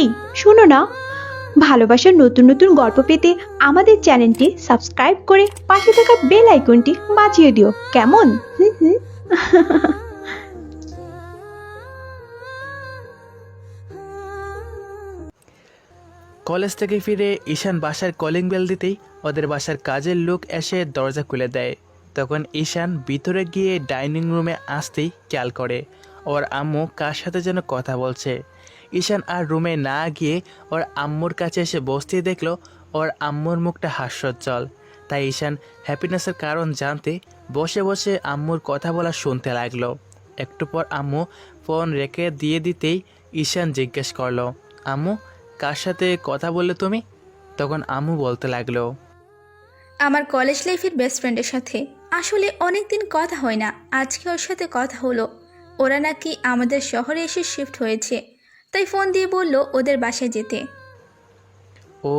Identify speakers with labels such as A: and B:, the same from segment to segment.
A: এই শোনো না, ভালোবাসার নতুন নতুন গল্প পেতে আমাদের চ্যানেলটি সাবস্ক্রাইব করে পাশে থাকা বেল আইকনটি বাজিয়ে দিও, কেমন? হুম হুম।
B: কলেজ থেকে ফিরে ঈশান বাসার কলিং বেল দিতেই ওদের বাসার কাজের লোক এসে দরজা খুলে দেয়। তখন ঈশান ভিতরে গিয়ে ডাইনিং রুমে আসতেই খেয়াল করে ওর আম্মু কার সাথে যেন কথা বলছে। ঈশান আর রুমে না গিয়ে ওর আম্মুর কাছে এসে বসতেই দেখলো ওর আম্মুর মুখটা হাস্যোজ্জ্বল। তাই ঈশান হ্যাপিনেসের কারণ জানতে বসে বসে আম্মুর কথা বলা শুনতে লাগলো। একটু পর আম্মু ফোন রেখে দিয়ে দিতেই ঈশান জিজ্ঞেস করলো, আম্মু কার সাথে কথা বললে তুমি? তখন আম্মু বলতে লাগলো,
C: আমার কলেজ লাইফের বেস্ট ফ্রেন্ডের সাথে। আসলে অনেক দিন কথা হয় না, আজকে ওর সাথে কথা হলো। ওরা নাকি আমাদের শহরে এসে শিফট হয়েছে, তাই ফোন দিয়ে বলল ওদের বাসায় যেতে।
B: ও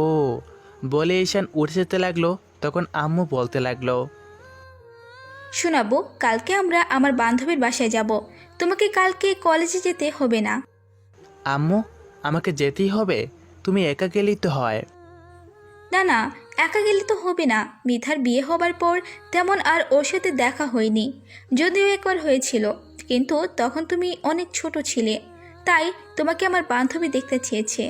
B: বলে ঈশান উঠে যেতে লাগলো। তখন আম্মু বলতে লাগলো,
C: শোনাবো, কালকে আমরা আমার বান্ধবীর বাসায় যাব। তোমাকে কালকে কলেজে যেতে হবে না।
B: আম্মু আমাকে যেতেই হবে? তুমি একা গেলেই তো হয়।
C: না না, একা গেলে তো হবে না। মিথার বিয়ে হবার পর তেমন আর ওর সাথে দেখা হয়নি, যদিও একবার হয়েছিল, কিন্তু তখন তুমি অনেক ছোট ছিলে, তাই তোমাকে আমার বান্ধবী দেখতে চেয়েছে।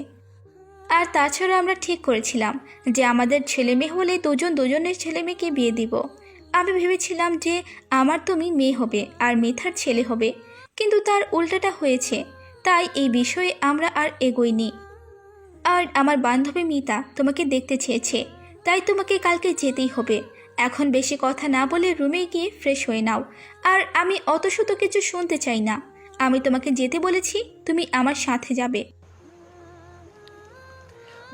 C: আর তাছাড়া আমরা ঠিক করেছিলাম যে আমাদের ছেলে মেয়ে হলে দুজনের ছেলে মেয়েকে বিয়ে দিব। আমি ভেবেছিলাম যে আমার তুমি মেয়ে হবে আর মিথার ছেলে হবে, কিন্তু তার উল্টাটা হয়েছে, তাই এই বিষয়ে আমরা আর এগোইনি। আর আমার বান্ধবী মিতা তোমাকে দেখতে চেয়েছে, তাই তোমাকে কালকে যেতেই হবে। এখন বেশি কথা না বলে রুমে গিয়ে ফ্রেশ হয়ে নাও। আর আমি অত শত কিছু শুনতে চাই না। আমি তোমাকে যেতে বলেছি, তুমি আমার সাথে যাবে।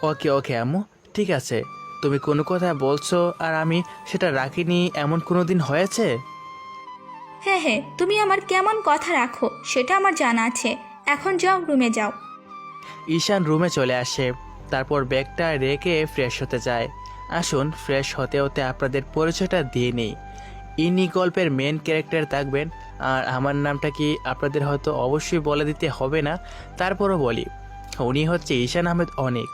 B: ওকে ওকে আম্মু, ঠিক আছে। তুমি কোনো কথা বলছো আর আমি সেটা রাখিনি, এমন কোনো দিন হয়েছে?
C: হ্যাঁ হ্যাঁ, তুমি আমার কেমন কথা রাখো সেটা আমার জানা আছে। এখন যাও, রুমে যাও।
B: ঈশান রুমে চলে আসে, তারপর ব্যাগটা রেখে ফ্রেশ হতে যায়। আসুন ফ্রেশ হতে হতে আপনাদের পরিচয়টা দিয়ে নিই। ইনি গল্পের মেন ক্যারেক্টার থাকবেন। আর আমার নামটা কি আপনাদের হয়তো অবশ্যই বলে দিতে হবে না, তারপরও বলি। উনি হচ্ছে ঈশান আহমেদ অনিক।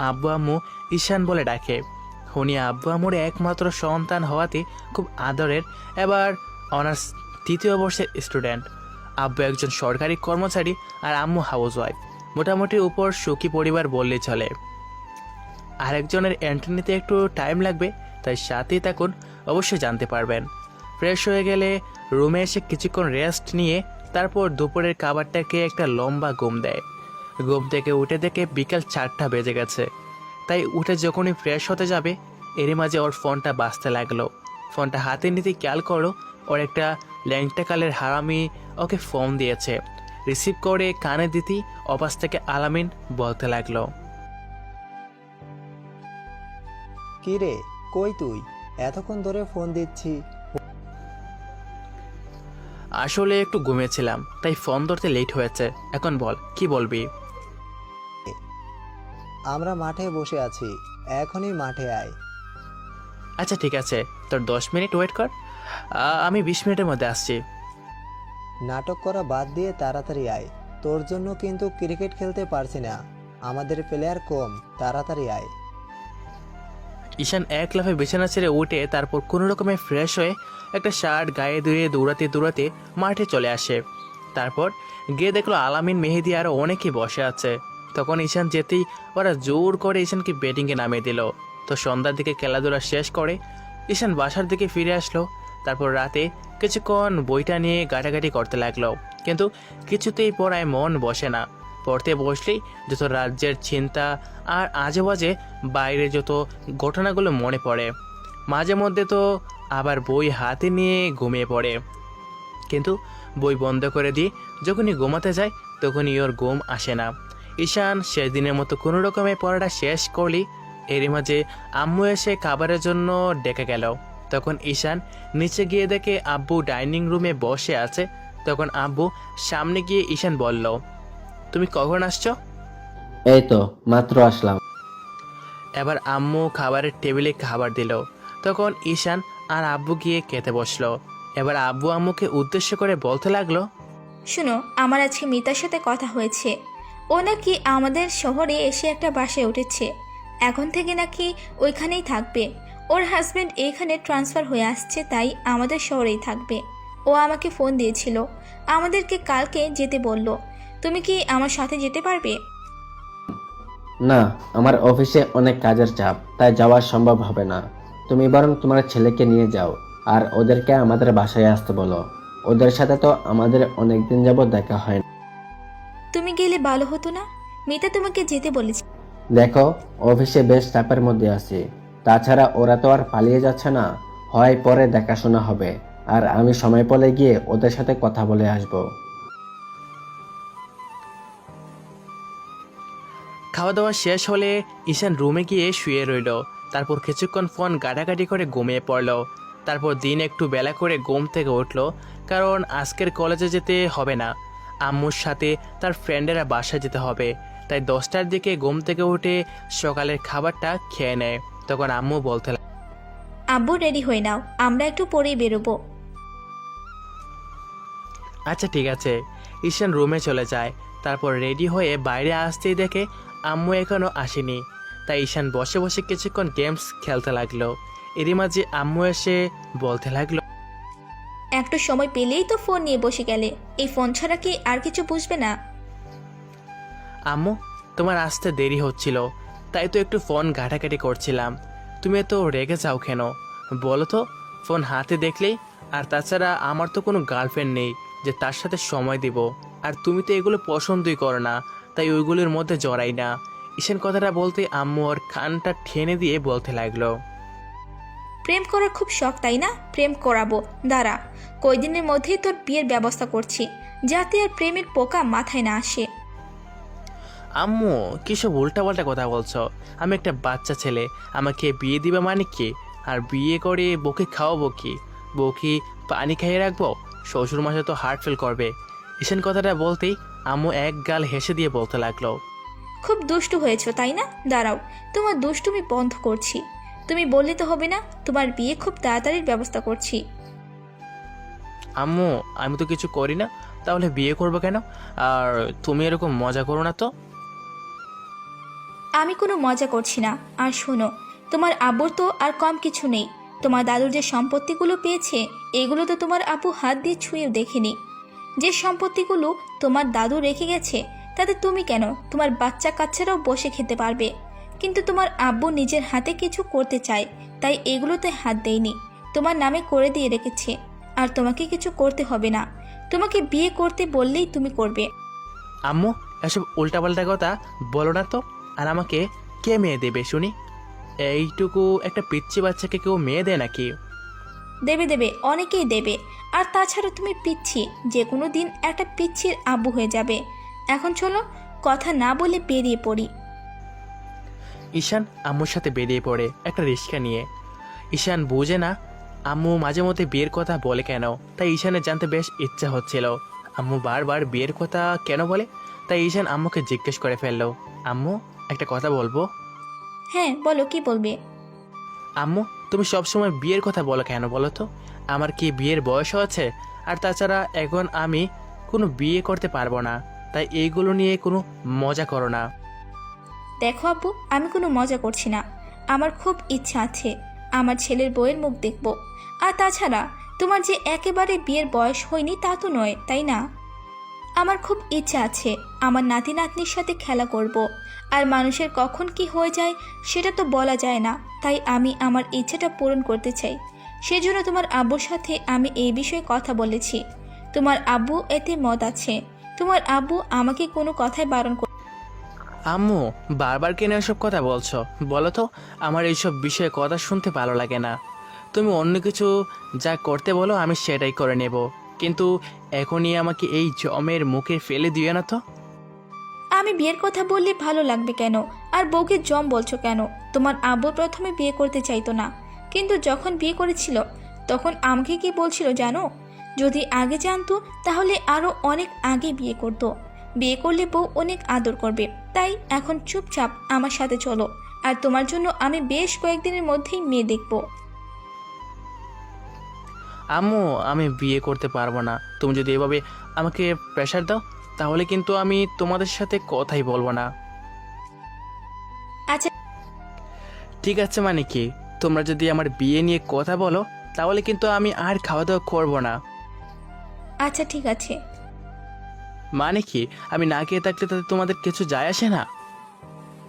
B: আব্বু আম্মু ঈশান বলে ডাকে। উনি আব্বু আম্মুর একমাত্র সন্তান হওয়াতে খুব আদরের। এবার অনার্স 3য় বর্ষের স্টুডেন্ট। আব্বু একজন সরকারি কর্মচারী আর আম্মু হাউসওয়াইফ। মোটামুটি উপর সুখী পরিবার বললেই চলে। আরেকজনের এন্ট্রি নিতে একটু টাইম লাগবে, তাই সাথেই থাকুন, অবশ্যই জানতে পারবেন। ফ্রেশ হয়ে গেলে রুমে এসে কিছুক্ষণ রেস্ট নিয়ে তারপর দুপুরের খাবারটাকে একটা লম্বা ঘুম দেয়। ঘুম থেকে উঠে দেখে বিকাল 4টা বেজে গেছে। তাই উঠে যখনই ফ্রেশ হতে যাবে এরই মাঝে ওর ফোনটা বাজতে লাগলো। ফোনটা হাতে নিতে খেয়াল করো ওর একটা ল্যাংটা কালের হারামি ওকে ফোন দিয়েছে। রিসিভ করে কানে দিতেই অপাস থেকে আলামিন বলতে লাগলো,
D: কি রে, কই তুই? এতক্ষণ ধরে ফোন দিচ্ছি।
B: আসলে একটু ঘুমিয়েছিলাম তাই ফোন ধরতে লেট হয়েছে। এখন বল, কি বলবি?
D: আমরা মাঠে বসে আছি, এখনই মাঠে আয়।
B: আচ্ছা ঠিক আছে, তোর 10 মিনিট ওয়েট কর। আমি 20 মিনিটের মধ্যে আসছি।
D: নাটক করা বাদ দিয়ে তাড়াতাড়ি আয়। তোর জন্য কিন্তু ক্রিকেট খেলতে পারছি না, আমাদের প্লেয়ার কম, তাড়াতাড়ি আয়।
B: ঈশান এক লাফে বিছানা ছেড়ে উঠে তারপর কোনো রকমে ফ্রেশ হয়ে একটা শার্ট গায়ে ধুয়ে দৌড়াতে দৌড়াতে মাঠে চলে আসে। তারপর গিয়ে দেখলো আলামিন, মেহেদি আরও অনেকেই বসে আছে। তখন ঈশান যেতেই ওরা জোর করে ঈশানকে ব্যাটিংয়ে নামিয়ে দিল। তো সন্ধ্যার দিকে খেলাধুলা শেষ করে ঈশান বাসার দিকে ফিরে আসলো। তারপর রাতে কিছুক্ষণ বইটা নিয়ে ঘাটাঘাটি করতে লাগলো, কিন্তু কিছুতেই পড়ায় মন বসে না। পড়তে বসলেই যত রাজ্যের চিন্তা আর আজে বাজে বাইরে যত ঘটনাগুলো মনে পড়ে। মাঝে মধ্যে তো আবার বই হাতে নিয়ে ঘুমিয়ে পড়ে, কিন্তু বই বন্ধ করে দিয়ে যখনই ঘুমাতে যায় তখনই ওর ঘুম আসে না। ঈশান শেষ দিনের মতো কোনো রকমে পড়াটা শেষ করলি এরই মাঝে আম্মু এসে খাবারের জন্য ডেকে গেল। তখন ঈশান নিচে গিয়ে দেখে আব্বু ডাইনিং রুমে বসে আছে। তখন আব্বু সামনে গিয়ে ঈশান বলল, তুমি কখন আসছো?
E: এই তো মাত্র আসলাম।
B: এবার আম্মু খাবারের টেবিলে খাবার দিল। তখন ঈশান আর আব্বু গিয়ে খেতে বসলো। এবার আব্বু আম্মুকে উদ্দেশ্য করে বলতে লাগলো,
C: শোনো, আমার আজকে মিতার সাথে কথা হয়েছে। ও নাকি আমাদের শহরে এসে একটা বাসায় উঠেছে, এখন থেকে নাকি ওইখানেই থাকবে। ওর হাজব্যান্ড এইখানে ট্রান্সফার হয়ে আসছে, তাই আমাদের শহরেই থাকবে। ও আমাকে ফোন দিয়েছিল, আমাদেরকে কালকে যেতে বলল। তুমি কি আমার সাথে যেতে পারবে?
E: না, আমার অফিসে অনেক কাজের চাপ, তাই যাওয়া সম্ভব হবে না। তুমি বরং তোমার ছেলেকে নিয়ে যাও আর ওদেরকে আমাদের বাসায় আসতে বলো। ওদের সাথে তো আমাদের অনেকদিন যাবত দেখা হয় না।
C: তুমি গেলে ভালো হতো না? মিতা তোমাকে যেতে বলেছে।
E: দেখো, অফিসে বেশ চাপের মধ্যে আছি। তাছাড়া ওরা তো আর পালিয়ে যাচ্ছে না, হয় পরে দেখাশোনা হবে। আর আমি সময় পেলে গিয়ে ওদের সাথে কথা বলে আসবো।
B: খাওয়া দাওয়া শেষ হলে ঈশান রুমে গিয়ে শুয়ে রইল। তারপর কিছুক্ষণ ফোন ঘাটাঘাটি করে ঘুমিয়ে পড়ল। তারপর দিন একটু বেলা করে ঘুম থেকে উঠল, কারণ আজকের কলেজে যেতে হবে না। আম্মুর সাথে তার ফ্রেন্ডেরা বাসায় যেতে হবে, তাই 10টার দিকে ঘুম থেকে উঠে সকালের খাবারটা খেয়ে নেয়। তখন আম্মু বলতে
C: আব্বু রেডি হয়ে নাও, আমরা একটু পরেই বেরোবো।
B: আচ্ছা ঠিক আছে। ঈশান রুমে চলে যায়। তারপর রেডি হয়ে বাইরে আসতেই দেখে আম্মু এখনও আসেনি। তাই ঈশান বসে বসে কিছুক্ষণ গেমস খেলতে লাগলো। এরই মাঝে আম্মু এসে বলতে লাগলো,
C: একটু সময় পেলেই তো ফোন নিয়ে বসে গেলে, এই ফোন ছাড়া কি আর কিছু বুঝবে না?
B: আম্মু, তোমার আসতে দেরি হচ্ছিল, তাই তো একটু ফোন ঘাটাঘাটি করছিলাম। তুমি তো রেগে যাও কেন বলো তো? ফোন হাতে দেখলেই। আর তাছাড়া আমার তো কোনো গার্লফ্রেন্ড নেই যে তার সাথে সময় দিব। আর তুমি তো এগুলো পছন্দই করো না, তাই ওইগুলোর মধ্যে জড়াই না। ঈশান কথাটা বলতে আম্মু ওর কানটা ঠেনে দিয়ে বলতে লাগলো,
C: প্রেম করার খুব শখ তাই না? প্রেম করাবো, দাঁড়া। কয়দিনের মধ্যেই তোর বিয়ের ব্যবস্থা করছি, যাতে আর প্রেমের পোকা মাথায় না আসে।
B: আম্মু কিসব উল্টাপাল্টা কথা বলছো? আমি একটা বাচ্চা ছেলে, আমাকে বিয়ে দিবে মানে কি? আর বিয়ে করে বউকে খাওয়াবো কি? বউ কি পানি খাইয়ে রাখবো? শ্বশুর মাসে তো হার্ট ফেল করবে। ঈশান কথাটা বলতেই আম্মু এক গাল হেসে দিয়ে বলতে লাগলো,
C: খুব দুষ্টু হয়েছো তাই না? দাঁড়াও, তোমার দুষ্টুমি বন্ধ করছি। তুমি বললে তো হবে না, তোমার বিয়ে খুব তাড়াতাড়ির ব্যবস্থা করছি।
B: আম্মু আমি তো কিছু করি না, তাহলে বিয়ে করবো কেন? আর তুমি এরকম মজা করো না তো।
C: আমি কোনো মজা করছি না। আর শোনো, তোমার আব্বুর তো আর কম কিছু নেই। তোমার দাদুর যে সম্পত্তিগুলো পেয়েছে, এগুলো তো তোমার আব্বু হাত দিয়ে ছুঁয়েও দেখেনি। যে সম্পত্তিগুলো তোমার দাদু রেখে গেছে, তাতে তুমি কেন, তোমার বাচ্চা কাচ্চারাও বসে খেতে পারবে। কিন্তু তোমার আব্বু নিজের হাতে কিছু করতে চায়, তাই এগুলোতে হাত দেয়নি, তোমার নামে করে দিয়ে রেখেছে। আর তোমাকে কিছু করতে হবে না, তোমাকে বিয়ে করতে বললেই তুমি করবে।
B: আম্মু এসব উল্টাপাল্টা কথা বলো না তো। আর আমাকে কে মেয়ে দেবে শুনি? এইটুকু একটা পিচ্চি বাচ্চাকে কেউ মেয়ে দেয় নাকি?
C: দেবে দেবে, অনেকেই দেবে। আর তাছাড়া তুমি পিচ্ছি, যে কোনো দিন একটা পিচ্ছির আব্বু হয়ে যাবে। এখন চলো, কথা না বলে বেরিয়ে পড়ি।
B: ঈশান আম্মুর সাথে বেরিয়ে পড়ে একটা রিক্সা নিয়ে। ঈশান বুঝে না আম্মু মাঝে মধ্যে বিয়ের কথা বলে কেন, তাই ঈশানের জানতে বেশ ইচ্ছা হচ্ছিল আম্মু বারবার বিয়ের কথা কেন বলে। তাই ঈশান আম্মুকে জিজ্ঞেস করে ফেললো, আম্মু একটা কথা বলবো?
C: হ্যাঁ বলো, কি বলবে?
B: আম্মু তুমি সবসময় বিয়ের কথা বলো কেন বলো তো? আমার কি বিয়ের বয়স আছে? আর তাছাড়া এখন আমি কোনো বিয়ে করতে পারবো না, তাই এইগুলো নিয়ে কোনো মজা করো না।
C: দেখো আব্বু, আমি কোনো মজা করছি না। আমার খুব ইচ্ছা আছে আমার ছেলের বউয়ের মুখ দেখব। আর তাছাড়া তোমার যে একেবারে বিয়ের বয়স হয়নি তা তো নয়, তাই না? আমার খুব ইচ্ছা আছে আমার নাতি নাতনির সাথে খেলা করব। আর মানুষের কখন কি হয়ে যায় সেটা তো বলা যায় না, তাই আমি আমার ইচ্ছাটা পূরণ করতে চাই। সেজন্য তোমার আব্বুর সাথে আমি এই বিষয়ে কথা বলেছি। তোমার আব্বু এতে মত আছে। তোমার আব্বু আমাকে কোনো কথায় বারণ করে।
B: আম্মু বারবার কেন এসব কথা বলছো বলো তো? আমার এইসব বিষয়ে কথা শুনতে ভালো লাগে না। তুমি অন্য কিছু যা করতে বলো আমি সেটাই করে নেব, কিন্তু এখনই আমাকে এই জমের মুখে ফেলে দিও না তো।
C: আমি বিয়ের কথা বললে ভালো লাগবে কেন? আর বউকে জম বলছো কেন? তোমার আব্বু প্রথমে বিয়ে করতে চাইতো না, কিন্তু যখন বিয়ে করেছিল তখন আমাকে কি বলছিল জানো? যদি আগে জানতো তাহলে আরো অনেক আগে বিয়ে করতো। বিয়ে করলে বউ অনেক আদর করবে। তাই এখন চুপচাপ আমার সাথে চলো, আর তোমার জন্য আমি বেশ কয়েকদিনের মধ্যেই মেয়ে দেখব।
B: আম্মু আমি বিয়ে করতে পারবো না। তুমি যদি এভাবে আমাকে প্রেশার দাও তাহলে কিন্তু আমি তোমাদের সাথে কথাই বলবো না।
C: আচ্ছা
B: ঠিক আছে, মানে কি, তোমরা যদি আমার বিয়ে নিয়ে কথা বলো তাহলে কিন্তু আমি আর খাওয়া দাওয়া করবো না।
C: আচ্ছা ঠিক আছে।
B: মানে কি, আমি না খেয়ে থাকলে তাতে তোমাদের কিছু যায় আসে না?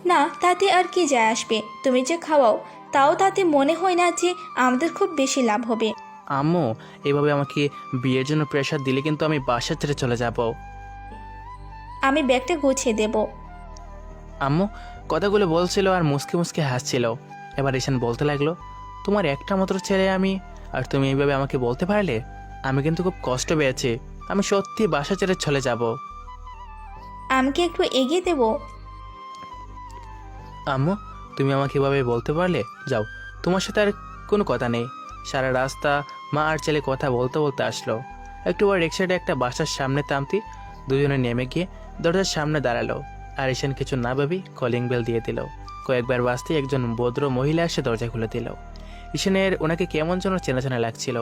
C: না, তাতে আর কি যায় আসবে? তুমি যে খাওয়াও তাও তাতে মনে হয় না যে আমাদের খুব বেশি লাভ হবে।
B: আম্মু, এভাবে আমাকে বিয়ের জন্য প্রেশার দিলে কিন্তু আমি বাসা ছেড়ে চলে যাব।
C: আমি ব্যাগটা গুছিয়ে দেব।
B: আম্মু কথাগুলো বলছিল আর মুসকে মুসকে হাসছিল। এবার ঈশান বলতে লাগলো, তোমার একটা মাত্র ছেলে আমি, আর তুমি এইভাবে আমাকে বলতে পারলে? আমি কিন্তু খুব কষ্ট পেয়েছি, আমি সত্যি বাসা ছেড়ে চলে যাব।
C: আমি কি একটু এগিয়ে দেব?
B: আম্মু, তুমি আমাকে এভাবে বলতে পারলে? যাও, তোমার সাথে আর কোনো কথা নেই। সারা রাস্তা মা আর ছেলে কথা বলতে বলতে আসলো। একটু পর রিক্সাটা একটা বাসার সামনে থামতি দুজনে নেমে গিয়ে দরজার সামনে দাঁড়ালো। আর ঈশান কিছু না ভাবি কলিং বেল দিয়ে দিল। কয়েকবার বাজতেই একজন ভদ্র মহিলা এসে দরজা খুলে দিল। ঈশানের ওনাকে কেমন যেন চেনা চেনা লাগছিল।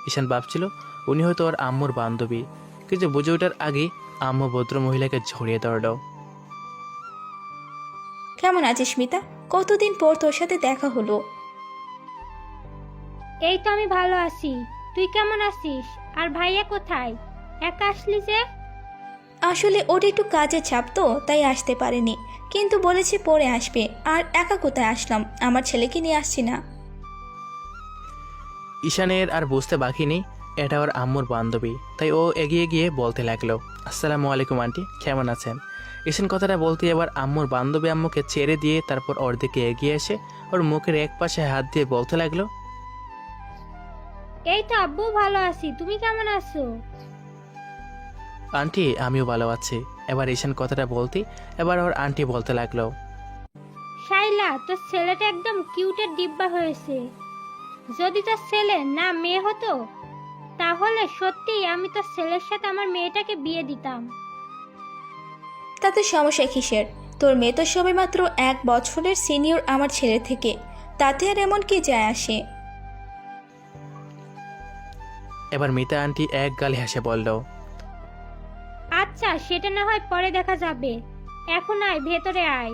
B: ঈশান ভাবছিল উনি হয়তো ওর আম্মুর বান্ধবী, কিন্তু বুঝে ওঠার আগেই আম্মু ভদ্র মহিলাকে জড়িয়ে ধরল।
C: কেমন আছিস মিতা? কতদিন পর তোর সাথে দেখা হলো।
F: এই তো আমি ভালো আছি। তুই কেমন আছিস? আর ভাইয়া কোথায়? একা আসলি যে?
C: আসলে ওটা একটু কাজের চাপ তো, তাই আসতে পারেনি, কিন্তু বলেছে পরে আসবে। আর একা কোথায় আসলাম, আমার ছেলেকে নিয়ে আসছি না।
B: ঈশানের আর বুঝতে বাকি নেই এটা ওর আম্মুর বান্ধবী, তাই ও এগিয়ে গিয়ে বলতে লাগলো, আসসালামু আলাইকুম আন্টি, কেমন আছেন? ঈশান কথাটা বলতে এবার আম্মুর বান্ধবী আম্মুকে ছেড়ে দিয়ে তারপর ওর দিকে এগিয়ে এসে ওর মুখের এক পাশে হাত দিয়ে বলতে লাগলো,
F: এই তো আব্বু ভালো আছি। তুমি কেমন আছো?
B: আন্টি আমিও ভালো আছি। এবার ঈশান কথাটা বলতে এবার ওর আন্টি বলতে লাগলো,
F: শাইলা, তোর ছেলেটা একদম কিউটের ডিব্বা হয়েছে। যদি তোর ছেলে না মেয়ে হতো তাহলে সত্যি আমি তোর ছেলের সাথে আমার মেয়েটাকে বিয়ে দিতাম।
C: তাতে সমস্যা কিসের? তোর মেয়ে তো সবে মাত্র 1 বছরের সিনিয়র আমার ছেলে থেকে, তাতে আর এমন কি যায় আসে?
B: এবার মিতা আন্টি এক গালে হেসে বলল,
F: আচ্ছা, সেটা না হয় পরে দেখা যাবে। এখন আয়, ভেতরে আয়।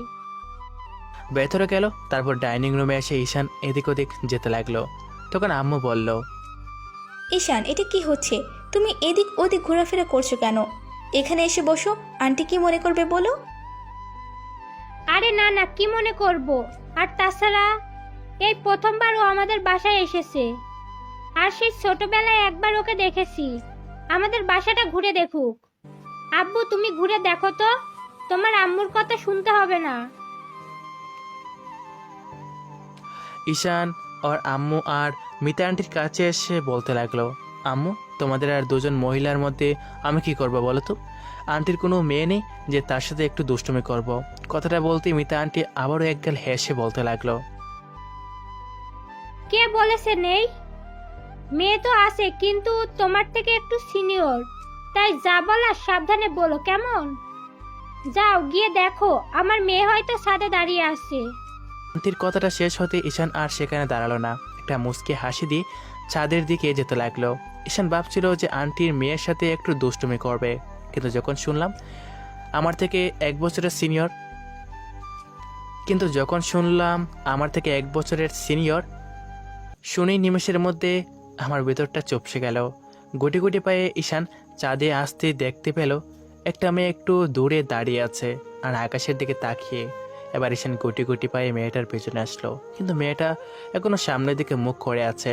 B: ভেতরে গেল। তারপর ডাইনিং রুমে এসে ঈশান এদিক ওদিক যেতে লাগলো। তখন আম্মু বলল,
C: ঈশান, এটা কি হচ্ছে? তুমি এদিক ওদিক ঘোরাফেরা করছো কেন? এখানে এসে বসো, আন্টি কি মনে করবে বলো?
F: আরে না না, কি মনে করব? আর তাছাড়া এই প্রথমবার ও আমাদের বাসায় এসেছে। আর সেই ছোটবেলায় একবার ওকে দেখেছি। আমাদের বাসাটা ঘুরে দেখুক। আব্বু, তুমি ঘুরে দেখো তো, তোমার আম্মুর কথা শুনতে হবে না।
B: ঈশান ওর আম্মু আর মিতা আন্টির কাছে এসে বলতে লাগলো, আম্মু, তোমাদের আর দুজন মহিলার মধ্যে আমি কি করব বলো তো? আন্টির কোনো মেয়ে নেই যে তার সাথে একটু দুষ্টুমি করব? কথাটা বলতে মিতা আন্টি আবারও একগাল হেসে বলতে লাগলো,
F: কে বলেছে নেই? মেয়ে তো আছে, কিন্তু তোমার থেকে একটু সিনিয়র। তাই যা বলার সাবধানে বলো, কেমন? যাও গিয়ে দেখো, আমার মেয়ে হয়তো ছাদে দাঁড়িয়ে আছে।
B: আন্টির কথাটা শেষ হতে ঈশান আর সেখানে দাঁড়ালো না। একটা মুচকি হাসি দিয়ে ছাদের দিকে যেতে লাগলো। ঈশান ভাবছিল যে আন্টির মেয়ের সাথে একটু দুষ্টুমি করবে, কিন্তু যখন শুনলাম আমার থেকে 1 বছরের সিনিয়র শুনেই নিমেষের মধ্যে আমার ভেতরটা চুপসে গেল। গুটি গুটি পায়ে ঈশান চাঁদে আসতে দেখতে পেল একটা মেয়ে একটু দূরে দাঁড়িয়ে আছে আর আকাশের দিকে তাকিয়ে। এবার ঈশান গুটি গুটি পায়ে মেয়েটার পেছনে আসলো, কিন্তু মেয়েটা এখনো সামনের দিকে মুখ করে আছে।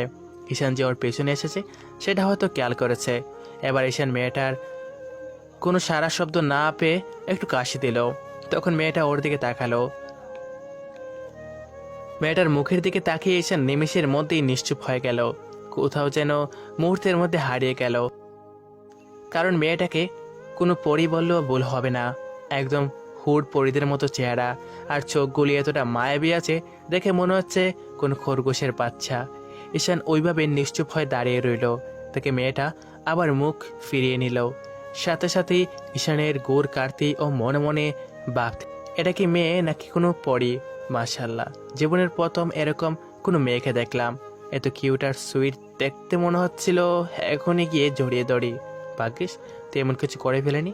B: ঈশান যে ওর পেছনে এসেছে সেটা হয়তো খেয়াল করেছে। এবার ঈশান মেয়েটার কোনো সারা শব্দ না পেয়ে একটু কাশি দিল। তখন মেয়েটা ওর দিকে তাকালো। মেয়েটার মুখের দিকে তাকিয়ে ঈশান নিমেষের মধ্যেই নিশ্চুপ হয়ে গেল, কোথাও যেন মুহূর্তের মধ্যে হারিয়ে গেল। কারণ মেয়েটাকে কোনো পরি বললেও ভুল হবে না, একদম হুড পরিদের মতো চেহারা, আর চোখগুলি এতটা মায়াবী আছে দেখে মনে হচ্ছে কোনো খরগোশের বাচ্চা। ঈশান ওইভাবে নিশ্চুপ হয়ে দাঁড়িয়ে রইল। তাকে মেয়েটা আবার মুখ ফিরিয়ে নিল। সাথে সাথেই ঈশানের গোড় কাটতেই ও মনে মনে ভাবতে, এটা কি মেয়ে নাকি কোনো পরি? মাশাআল্লাহ, জীবনের প্রথম এরকম কোনো মেয়েকে দেখলাম। এত কিউট আর সুইট দেখতে মনে হচ্ছিল এখনই গিয়ে জড়িয়ে ধরি। ভাগ্যিস তুই এমন কিছু করে ফেলেনি।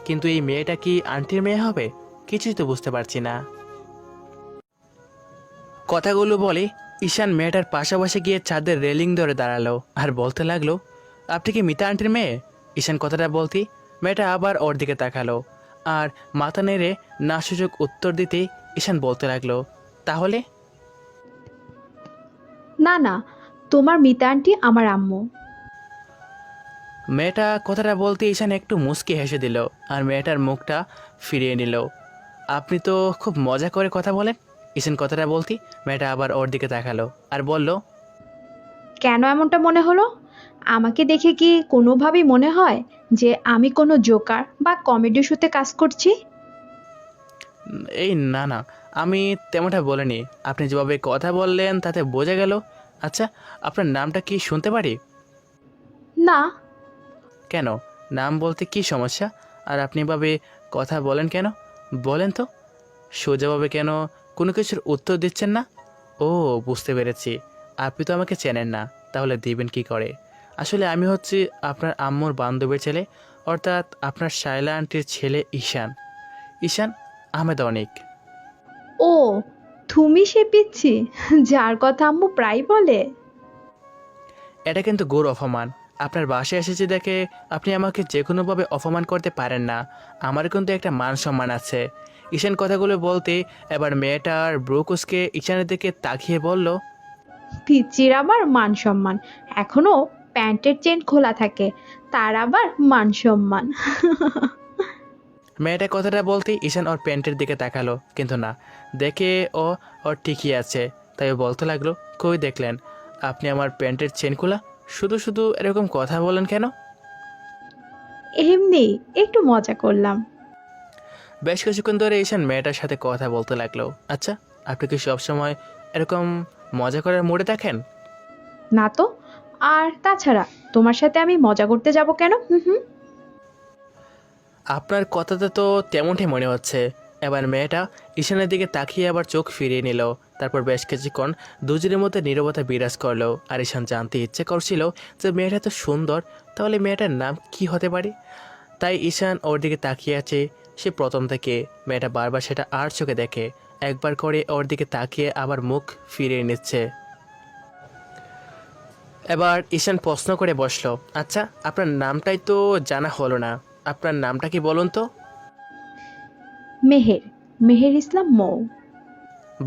B: কিন্তু এই মেয়েটা কি আন্টির মেয়ে হবে? কিছুই তো বুঝতে পারছি না। কথাগুলো বলে ঈশান মেয়েটার পাশাপাশি গিয়ে ছাদের রেলিং ধরে দাঁড়ালো আর বলতে লাগলো, আপনি কি মিতা আন্টির মেয়ে? ঈশান কথাটা বলতেই মেয়েটা আবার ওর দিকে তাকালো আর মাথা নেড়ে না সুযোগ উত্তর দিতেই ঈশান বলতে লাগলো, তাহলে?
A: না না, তোমার মিতা আন্টি আমার আম্মু।
B: মেয়েটা কথাটা বলতে ঈশান একটু মুচকি হেসে দিল আর মেয়েটার মুখটা ফিরিয়ে নিল। আপনি তো খুব মজা করে কথা বলেন। ঈশান কথাটা বলতেই মেয়েটা আবার ওর দিকে তাকালো আর বলল,
A: কেন এমনটা মনে হলো? আমাকে দেখে কি কোনোভাবেই মনে হয় যে আমি কোনো জোকার বা কমেডি শোতে কাজ করছি?
B: এই না না, আমি তেমনটা বলিনি। আপনি যেভাবে কথা বললেন তাতে বোঝা গেল। আচ্ছা, আপনার নামটা কি শুনতে পারি?
A: না।
B: কেন, নাম বলতে কি সমস্যা? আর আপনি এভাবে কথা বলেন কেন? বলেন তো। সোজাভাবে কেন কোনো কিছুর উত্তর দিচ্ছেন না? ও, বুঝতে পেরেছি, আপনি তো আমাকে চেনেন না, তাহলে দিবেন কি করে? আসলে আমি হচ্ছি আপনার আম্মুর বান্ধবীর ছেলে, অর্থাৎ আপনার শায়লা আন্টির ছেলে ঈশান। ঈশান আহমেদ অনিক।
A: ও, তুমি সে পিচ্ছি যার কথা আম্মু প্রায় বলে?
B: এটা কিন্তু ঘোর অপমান। আপনার বাসায় এসেছি দেখে আপনি আমাকে যে কোনোভাবে অপমান করতে পারেন না। আমার কিন্তু একটা মান সম্মান আছে। ঈশান কথাগুলো বলতে এবার মেয়েটার ব্রুকুসকে ঈশানের দিকে তাকিয়ে বলল,
A: পিচ্চির আবার মান সম্মান? এখনো প্যান্টের চেন খোলা থাকে, তার আবার মান সম্মান?
B: মেয়েটা কথাটা বলতেই ঈশান ওর প্যান্টের দিকে তাকালো, কিন্তু না, দেখে ওর ঠিকই আছে। তাই ও বলতে লাগলো, কই দেখলেন আপনি আমার প্যান্টের চেন খোলা? শুধু শুধু এরকম কথা বলেন কেন?
A: এমনি একটু মজা করলাম।
B: বেশ কিছুক্ষণ ধরে ঈশান মেয়েটার সাথে কথা বলতে লাগলো। আচ্ছা, আপনি কি সবসময় এরকম মজা করার মুডে থাকেন?
A: না তো। আর তাছাড়া তোমার সাথে আমি মজা করতে যাব কেন? হুম হুম।
B: আপনার কথাতে তো তেমনটাই মনে হচ্ছে। এবার মেয়েটা ঈশানের দিকে তাকিয়ে আবার চোখ ফিরিয়ে নিল। তারপর বেশ কিছুক্ষণ দুজনের মধ্যে নীরবতা বিরাজ করলো। আর ঈশান জানতে ইচ্ছে করছিল যে মেয়েটা তো সুন্দর, তাহলে মেয়েটার নাম কি হতে পারে। তাই ঈশান ওর দিকে তাকিয়ে আছে সে প্রথম থেকে। মেয়েটা বারবার সেটা আর চোখে দেখে, একবার করে ওর দিকে তাকিয়ে আবার মুখ ফিরিয়ে নিচ্ছে। এবার ঈশান প্রশ্ন করে বসলো, আচ্ছা, আপনার নামটাই তো জানা হলো না। আপনার নামটা কি বলুন তো?
A: মেহের, মেহের ইসলাম মৌ।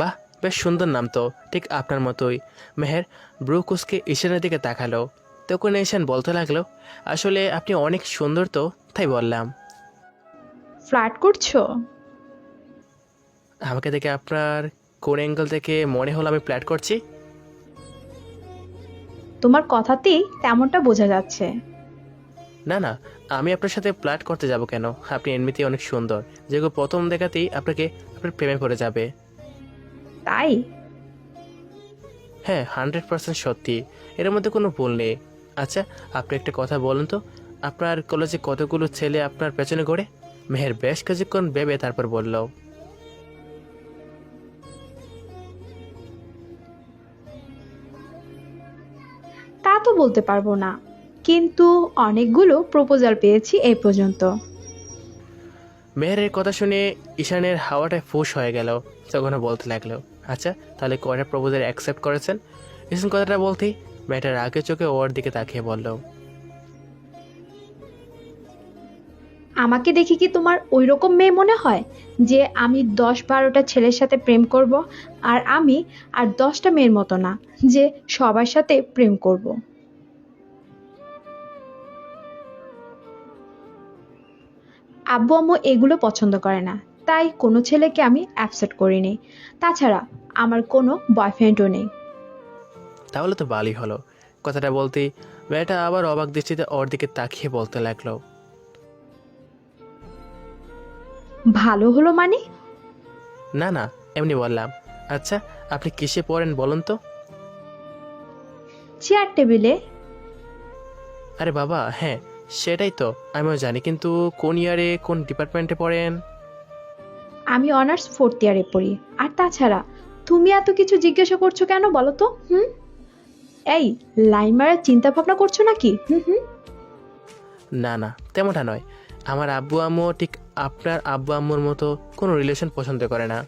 B: বাহ, বেশ সুন্দর নাম তো, ঠিক আপনার মতোই। মেহের ব্রুকুসকে ঈশানের দিকে তাকালো। তখন ঈশান বলতে লাগলো, আসলে আপনি অনেক সুন্দর তো, তাই বললাম।
A: ফ্লার্ট করছো?
B: আমাকে দেখে আপনার কোন অ্যাঙ্গেল থেকে মনে হলো আমি ফ্ল্যাট করছি?
A: তোমার কথাতেই তেমনটা বোঝা যাচ্ছে।
B: না না, আমি আপনার সাথে ফ্ল্যাট করতে যাব কেন? আপনি এমনিতেই অনেক সুন্দর, যেগুলো প্রথম দেখাতেই আপনার প্রেমে পড়ে যাবে।
A: তাই?
B: হ্যাঁ, 100% সত্যি, এর মধ্যে কোনো ভুল নেই। আচ্ছা, আপনি একটা কথা বলুন তো, আপনার কলেজে কতগুলো ছেলে আপনার পেছনে ঘোরে? মেহের বেশ কিছুক্ষণ ভেবে তারপর বলল,
A: তা তো বলতে পারবো না, কিন্তু অনেকগুলো প্রপোজাল পেয়েছি এই পর্যন্ত।
B: মেহেরের কথা শুনে ঈশানের হাওয়াটা ফুস হয়ে গেল। তখনও বলতে লাগলো, আচ্ছা, তাহলে কয়টা প্রপোজাল অ্যাকসেপ্ট করেছেন? ঈশান কথাটা বলতেই মেয়েটার আগে চোখে ওর দিকে তাকিয়ে বলল,
A: আমাকে দেখে কি তোমার ওই রকম মেয়ে মনে হয় যে আমি 10-12টা ছেলের সাথে প্রেম করব? আর আমি আর 10টা মেয়ের মতো না যে সবার সাথে প্রেম করব। আব্বু আম্মু এগুলো পছন্দ করে না, তাই কোনো ছেলেকে আমি অ্যাকসেপ্ট করিনি। তাছাড়া আমার কোনো বয়ফ্রেন্ডও নেই।
B: তাহলে তো ভালোই হলো। কথাটা বলতেই মেয়েটা আবার অবাক দৃষ্টিতে ওর দিকে তাকিয়ে বলতে লাগলো,
A: ভালো হলো মানে?
B: না না, এমনি বললাম। আচ্ছা, আপনি কিসে পড়েন বলুন তো?
A: চেয়ার টেবিলে।
B: আরে বাবা, হ্যাঁ সেটাই তো আমিও জানি, কিন্তু কোন ইয়ারে কোন ডিপার্টমেন্টে পড়েন?
A: আমি অনার্স 4th ইয়ারে পড়ি। আর তাছাড়া তুমি এত কিছু জিজ্ঞাসা করছো কেন বলো তো? হুম, এই লাইন মারার চিন্তা ভাবনা করছো নাকি? হুম হুম।
B: না না, তেমনটা নয়। আমার আব্বু আম্মু ঠিক আপনার আব্বু আম্মুর মতো কোনো রিলেশন পছন্দ করে না।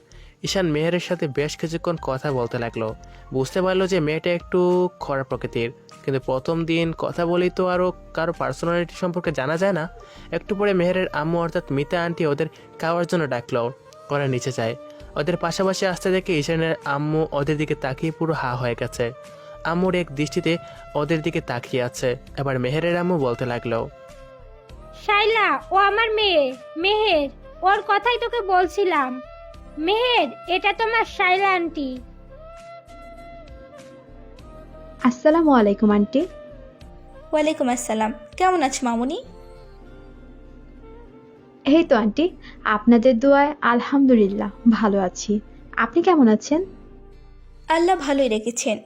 B: ঈশান মেহেরের সাথে বেশ কিছুক্ষণ কথা বলতে লাগলো। বুঝতে পারলো যে মেয়েটা একটু খরা প্রকৃতির, কিন্তু প্রথম দিন কথা বলেই তো আরও কারো পার্সোনালিটি সম্পর্কে জানা যায় না। একটু পরে মেহেরের আম্মু অর্থাৎ মিতা আন্টি ওদের খাওয়ার জন্য ডাকলো। ওরা নিচে যায়। ওদের পাশাপাশি আসতে দেখে ঈশানের আম্মু ওদের দিকে তাকিয়ে পুরো হা হয়ে গেছে। আম্মুর এক দৃষ্টিতে ওদের দিকে তাকিয়ে আছে। এবার মেহেরের আম্মু বলতে লাগলো,
F: শাইলা, ও আমার মেয়ে মেহের, ওর কথাই তোকে বলছিলাম। মেহের, এটা তোমার শাইলা আন্টি।
A: আসসালামু আলাইকুম আন্টি।
C: ওয়ালাইকুম আসসালাম। কেমন আছো মামুনি?
A: এই তো আন্টি, আপনাদের দোয়ায় আলহামদুলিল্লাহ ভালো আছি। আপনি কেমন আছেন?
C: আল্লাহ ভালোই রেখেছেন।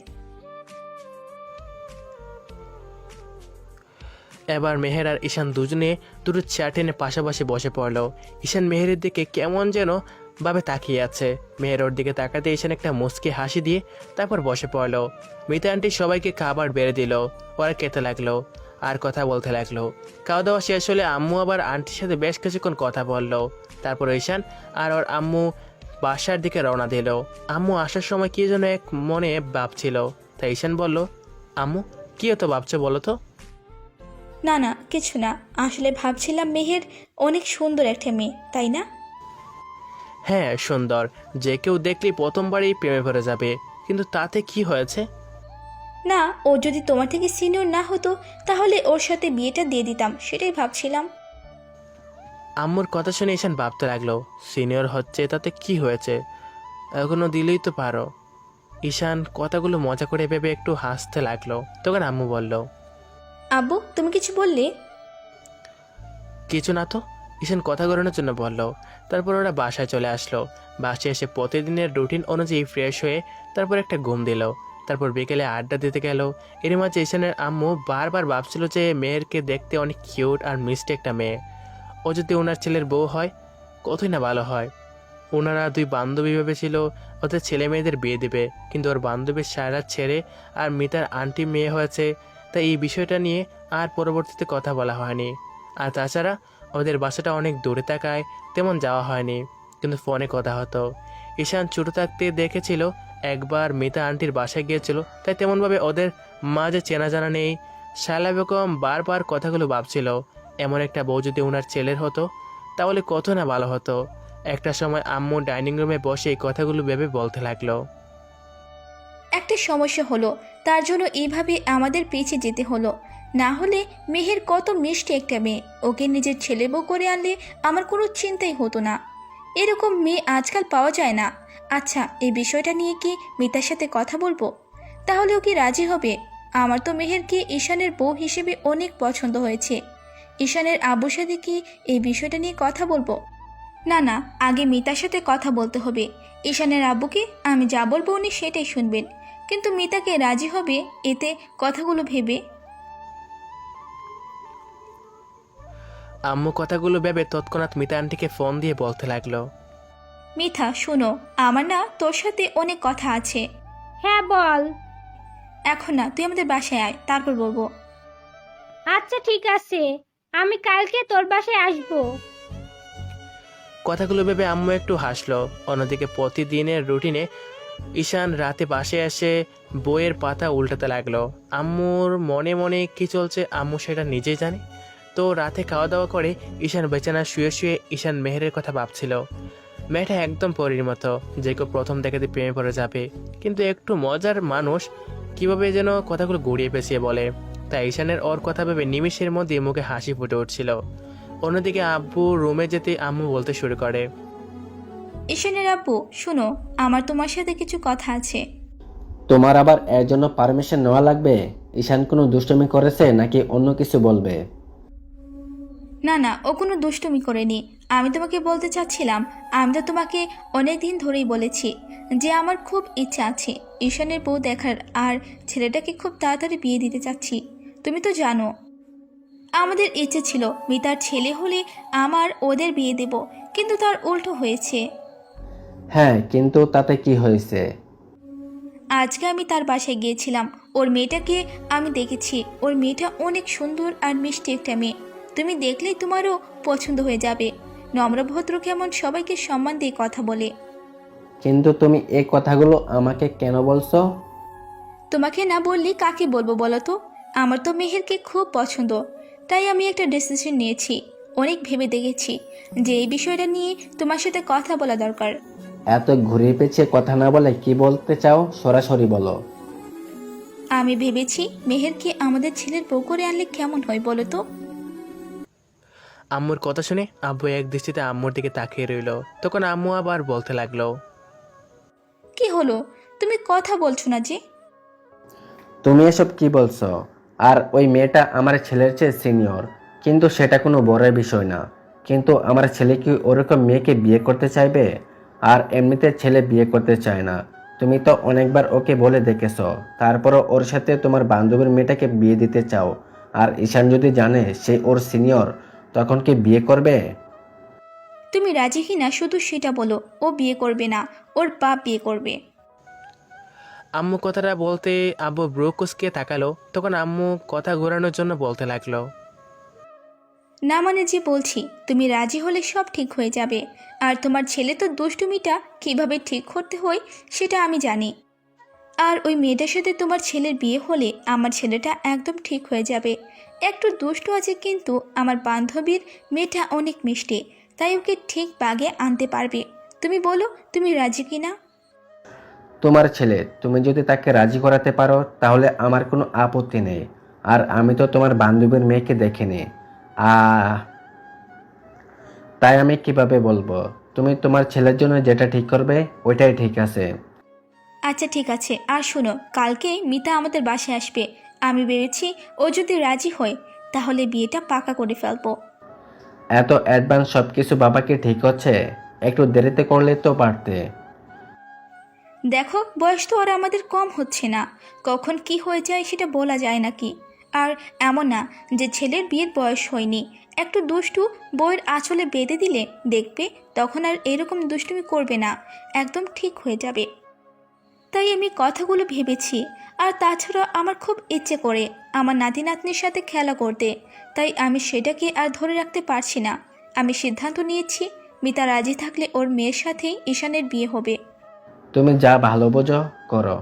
B: এবার মেহের আর ঈশান দুজনে দুটো চেয়ার টেনে পাশাপাশি বসে পড়লো। ঈশান মেহেরের দিকে কেমন যেন ভাবে তাকিয়ে আছে। মেহের ওর দিকে তাকাতে ঈশান একটা মুচকি হাসি দিয়ে তারপর বসে পড়লো। মিতা আন্টি সবাইকে খাবার বেড়ে দিল। ওরা খেতে লাগলো আর কথা বলতে লাগলো। খাওয়া দাওয়া শেষ হলে আম্মু আবার আন্টির সাথে বেশ কিছুক্ষণ কথা বললো। তারপর ঈশান আর ওর আম্মু বাসার দিকে রওনা দিল। আম্মু আসার সময় কি যেন এক মনে ভাবছিল, তাই ঈশান বলল, আম্মু কি হতো ভাবছো বলো তো?
C: না না, কিছু না। আসলে ভাবছিলাম মেহের অনেক সুন্দর একটা মেয়ে, তাই না?
B: হ্যাঁ সুন্দর, যে কেউ দেখলেই প্রথমবারই প্রেমে পড়ে যাবে, কিন্তু তাতে কি হয়েছে?
C: না, ও যদি তোমার থেকে সিনিয়র না হতো তাহলে ওর সাথে বিয়েটা দিয়ে দিতাম, সেটাই ভাবছিলাম।
B: আম্মুর কথা শুনে ঈশান ভাবতে লাগলো, সিনিয়র হচ্ছে তাতে কি হয়েছে, এখনো দিলেই তো পারো। ঈশান কথাগুলো মজা করে ভেবে একটু হাসতে লাগলো। তখন আম্মু বলল,
C: আব্বু, তুমি কিছু বললে?
B: কিছু না তো, ঈশান কথা ঘোরানোর জন্য বলল। তারপর ওরা বাসায় চলে আসলো। বাসায় এসে প্রতিদিনের রুটিন অনুযায়ী ফ্রেশ হয়ে তারপর একটা ঘুম দিল। তারপর বিকেলে আড্ডা দিতে গেল। এর মাঝে ঈশানের আম্মু বারবার ভাবছিল যে মেয়েরকে দেখতে অনেক কিউট আর মিষ্টি একটা মেয়ে। ও যদি ওনার ছেলের বউ হয় কতই না ভালো হয়। ওনারা দুই বান্ধবী ভেবেছিল ওদের ছেলে মেয়েদের বিয়ে দেবে, কিন্তু ওর বান্ধবীর সায়রা ছেড়ে আর মিতার আন্টি মেয়ে হয়েছে, তাই এই বিষয়টা নিয়ে আর পরবর্তীতে কথা বলা হয়নি। আর তাছাড়া ওদের বাসাটা অনেক দূরে থাকায় তেমন যাওয়া হয়নি, কিন্তু ফোনে কথা হতো। ঈশান ছোটো থাকতে দেখেছিল একবার মিতা আন্টির বাসায় গিয়েছিল, তাই তেমনভাবে ওদের মাঝে চেনা জানা নেই। শায়লা বেগম বারবার কথাগুলো ভাবছিল, এমন একটা বউ যদি ওনার ছেলের হতো তাহলে কত না ভালো হতো। একটা সময় আম্মু ডাইনিং রুমে বসে এই কথাগুলো ভেবে বলতে লাগলো,
C: একটা সমস্যা হলো, তার জন্য এইভাবে আমাদের পিছিয়ে যেতে হলো। না হলে মেহের কত মিষ্টি একটা মেয়ে, ওকে নিজের ছেলে বউ করে আনলে আমার কোনো চিন্তাই হতো না। এরকম মেয়ে আজকাল পাওয়া যায় না। আচ্ছা, এই বিষয়টা নিয়ে কি মিতার সাথে কথা বলবো? তাহলে ও কি রাজি হবে? আমার তো মেহেরকে ঈশানের বউ হিসেবে অনেক পছন্দ হয়েছে। ঈশানের আব্বুর সাথে কি এই বিষয়টা নিয়ে কথা বলবো? না না, আগে মিতার সাথে কথা বলতে হবে। ঈশানের আব্বুকে আমি যা বলবো উনি সেটাই শুনবেন, কিন্তু মিতাকে রাজি হবে এতে কথাগুলো ভেবে।
B: আম্মু কথাগুলো ভেবে তৎক্ষণাৎ মিতা আন্টিকে ফোন দিয়ে বলতে লাগলো,
C: মিথা, শোনো, আমার না তোর সাথে অনেক কথা আছে।
F: হ্যাঁ বল।
C: এখন না, তুই আমাদের বাসায় আয়, তারপর বলবো।
F: আচ্ছা ঠিক আছে, আমি কালকে তোর বাসায় আসবো।
B: কথাগুলো ভেবে আম্মু একটু হাসলো। অন্যদিকে প্রতিদিনের রুটিনে ঈশান রাতে বাসায় এসে বইয়ের পাতা উল্টাতে লাগলো। আম্মুর মনে মনে কি চলছে আম্মু সেটা নিজেই জানে। তো রাতে খাওয়া দাওয়া করে ঈশান বিছানায় শুয়ে শুয়ে ঈশান মেহেরের কথা ভাবছিল। মেয়েটা একদম পরীর মতো, যে কেউ প্রথম দেখাতে প্রেমে পড়ে যাবে, কিন্তু একটু মজার মানুষ কিভাবে যেন কথাগুলো গড়িয়ে পেঁচিয়ে বলে। তাই ঈশানের ওর কথা ভেবে নিমেষের মধ্যে মুখে হাসি ফুটে উঠছিল। অন্যদিকে আব্বু রুমে যেতে আম্মু বলতে শুরু করে,
C: ঈশানের আব্বু, শোনো, আমার তোমার সাথে কিছু কথা আছে।
E: তোমার আবার এর জন্য পারমিশন নেওয়া লাগবে? ঈশান কোনো দুষ্টুমি করেছে নাকি অন্য কিছু বলবে?
C: না না, ও কোনো দুষ্টুমি করেনি। আমি তোমাকে বলতে চাচ্ছিলাম, আমি তো তোমাকে অনেক দিন ধরেই বলেছি যে আমার খুব ইচ্ছা আছে ঈশানের বউ দেখার, আর ছেলেটাকে খুব তাড়াতাড়ি বিয়ে দিতে চাচ্ছি। তুমি তো জানো আমাদের ইচ্ছে ছিল মিতার ছেলে হলে আমার ওদের বিয়ে দেব, কিন্তু তার উল্টো হয়েছে।
E: হ্যাঁ, কিন্তু তাতে কি হয়েছে?
C: আজকে আমি তার বাসায় গিয়েছিলাম, ওর মেয়েটাকে আমি দেখেছি। ওর মেয়েটা অনেক সুন্দর আর মিষ্টি একটা মেয়ে। তুমি দেখলেই তোমারও পছন্দ হয়ে যাবে। নম্রভদ্র কেমন সবাইকে সম্মান দিয়ে কথা বলে।
E: কিন্তু তুমি এই কথাগুলো আমাকে কেন বলছো?
C: তোমাকে না বললে কাকে বলবো বলো তো? আমার তো মেহেরকে খুব পছন্দ, তাই আমি একটা ডিসিশন নিয়েছি। অনেক ভেবে দেখেছি যে এই বিষয়টা নিয়ে তোমার সাথে কথা বলা দরকার।
E: এত ঘুরিয়ে পেঁচিয়ে কথা না বলে কি বলতে চাও সরাসরি বলো।
C: আমি ভেবেছি মেহেরকে আমাদের ছেলের বউ করে আনলে কেমন হয় বলো তো?
B: আম্মুর কথা শুনে আব্বু এক দৃষ্টিতে আম্মুর দিকে তাকিয়ে রইল। তখন আম্মু আবার বলতে লাগলো,
C: কি হলো, তুমি কথা বলছো না যে?
E: তুমি এসব কি বলছো? আর ওই মেয়েটা আমার ছেলের চেয়ে সিনিয়র, কিন্তু সেটা কোনো বড় বিষয় না। কিন্তু আমার ছেলে কি ওরকম মেয়েকে বিয়ে করতে চাইবে? আর এমনিতে ছেলে বিয়ে করতে চায় না। তুমি তো অনেকবার ওকে বলে দেখেছো, তারপরও ওর সাথে তোমার বান্ধবীর মেয়েটাকে বিয়ে দিতে চাও। আর ঈশান যদি জানে সে ওর সিনিয়র, তখন কি বিয়ে করবে?
C: তুমি রাজি কিনা শুধু সেটা বলো। ও বিয়ে করবে না, ওর বাপ বিয়ে করবে।
B: আম্মু কথাটা বলতে আব্বু ব্রু কুঁচকে তাকালো। তখন আম্মু কথা ঘোরানোর জন্য বলতে লাগলো,
C: না মানে যে বলছি, তুমি রাজি হলে সব ঠিক হয়ে যাবে। আর তোমার ছেলে তো দুষ্টুমিটা কিভাবে ঠিক করতে হয় সেটা আমি জানি। আর ওই মেয়েটার সাথে তোমার ছেলের বিয়ে হলে আমার ছেলেটা একদম ঠিক হয়ে যাবে। একটু দুষ্টু আছে, কিন্তু আমার বান্ধবীর মেয়েটা অনেক মিষ্টি, তাই ওকে ঠিক বাগে আনতে পারবে। তুমি বলো, তুমি রাজি কিনা?
E: তোমার ছেলে, তুমি যদি তাকে রাজি করাতে পারো তাহলে আমার কোনো আপত্তি নেই। আর আমি তো তোমার বান্ধবীর মেয়েকে দেখিনি। আহ তাই আমি কিভাবে বলবো? তুমি তোমার ছেলের জন্য যেটা ঠিক করবে ওইটাই ঠিক আছে।
C: আচ্ছা ঠিক আছে, আর শোনো, কালকে মিতা আমাদের বাসায় আসবে। আমি ভেবেছি ও যদি রাজি হয় তাহলে বিয়েটা পাকা করে ফেলবো।
E: এত অ্যাডভান্স সব কিছু বাবাকে ঠিক হচ্ছে? একটু দেরিতে করলে তো পারতে।
C: দেখো, বয়স তো আর আমাদের কম হচ্ছে না, কখন কি হয়ে যায় সেটা বলা যায় নাকি? আর এমন না যে ছেলের বিয়ের বয়স হয়নি। একটু দুষ্টু বইয়ের আঁচলে বেঁধে দিলে দেখবে তখন আর এরকম দুষ্টুমি করবে না, একদম ঠিক হয়ে যাবে। তাই আমি কথাগুলো ভেবেছি। আর তাছাড়া আমার খুব ইচ্ছে করে আমার নাতি নাতনির সাথে খেলা করতে, তাই আমি সেটাকে আর ধরে রাখতে পারছি না। আমি সিদ্ধান্ত নিয়েছি মিতা রাজি থাকলে ওর মেয়ের সাথেই ঈশানের বিয়ে হবে।
E: তুমি যা ভালো বোঝো করো।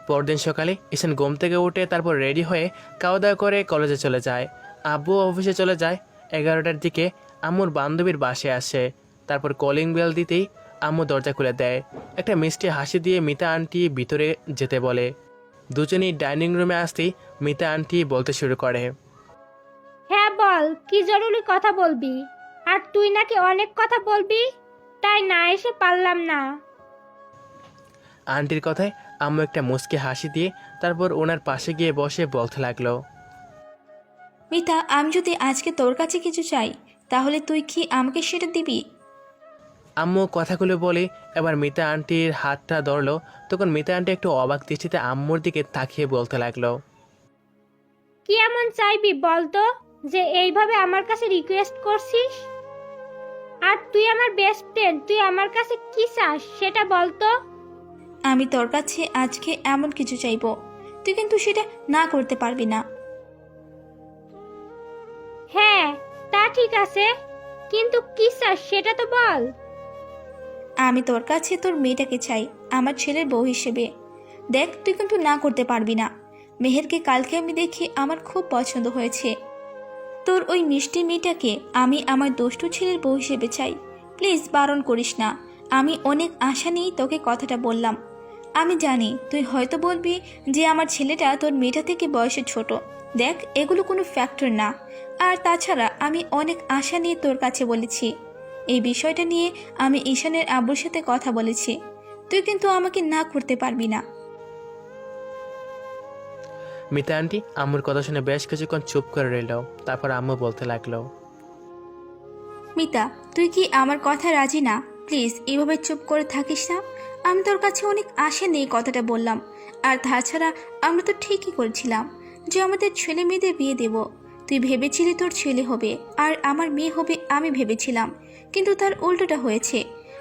B: পরদিন সকালে ঈশান ঘুম থেকে উঠে তারপর রেডি হয়ে খাওয়া দাওয়া করে কলেজে চলে যায়। আব্বু অফিসে চলে যায়। 11টার দিকে আম্মুর বান্ধবীর বাসায় আসে। তারপর কলিং বেল দিতেই আম্মু দরজা খুলে দেয়। একটা মিষ্টি হাসি দিয়ে মিতা আন্টি ভিতরে যেতে বলে। দুজনেই ডাইনিং রুমে আসতেই মিতা আন্টি বলতে শুরু করে,
F: হ্যাঁ বল, কি জরুরি কথা বলবি? আর তুই নাকি অনেক কথা বলবি, তাই না এসে পারলাম না।
B: আন্টির কথায় আম্মু একটা মুচকি হাসি দিয়ে তারপর ওনার পাশে গিয়ে বসে বলতে লাগলো,
C: মিতা, আমি যদি আজকে তোর কাছে কিছু চাই তাহলে তুই কি আমাকে সেটা দিবি?
B: আম্মু কথাগুলো বলে এবার মিতা আন্টির হাতটা ধরলো। তখন মিতা আন্টি একটু অবাক দৃষ্টিতে আম্মুর দিকে তাকিয়ে বলতে লাগলো,
F: কি এমন চাইবি বল তো, যে এইভাবে আমার কাছে রিকোয়েস্ট করছিস? আর তুই আমার বেস্ট ফ্রেন্ড, তুই আমার কাছে কি চাস সেটা বল তো।
C: আমি তোর কাছে আজকে এমন কিছু চাইবো, তুই কিন্তু সেটা না করতে পারবি না।
F: হ্যাঁ, তা ঠিক আছে, কিন্তু কি চাস সেটা তো বল।
C: আমি তোর কাছে তোর মেয়েটাকে চাই আমার ছেলের বউ হিসেবে। দেখ, তুই কিন্তু না করতে পারবি না। মেহেরকে কালকে আমি দেখি আমার খুব পছন্দ হয়েছে। তোর ওই মিষ্টি মেয়েটাকে আমি আমার দুষ্টু ছেলের বউ হিসেবে চাই। প্লিজ বারণ করিস না। আমি অনেক আশা নিয়েই তোকে কথাটা বললাম। আমি জানি তুই হয়তো বলবি যে আমার ছেলেটা তোর মেয়েটা থেকে বয়সে ছোট। দেখ, এগুলো কোনো ফ্যাক্টর না। আর তাছাড়া আমি অনেক আশা নিয়ে তোর কাছে বলেছি। এই বিষয়টা নিয়ে আমি ঈশানের আব্বুর সাথে কথা বলেছি। তুই কিন্তু আমাকে না করতে পারবি না।
B: মিতা আন্টি আম্মুর কথা শুনে বেশ কিছুক্ষণ চুপ করে রইল। তারপর আম্মু বলতে লাগলো,
C: মিতা, তুই কি আমার কথা রাজি না? প্লিজ এভাবে চুপ করে থাকিস না। আমি তোর কাছে অনেক আশা নিয়ে কথাটা বললাম। আর তাছাড়া আমরা তো ঠিকই করেছিলাম যে আমাদের ছেলে মেয়েদের বিয়ে দেব। তুই ভেবেছিলি তোর ছেলে হবে আর আমার মেয়ে হবে, আমি ভেবেছিলাম, কিন্তু তার উল্টোটা হয়েছে।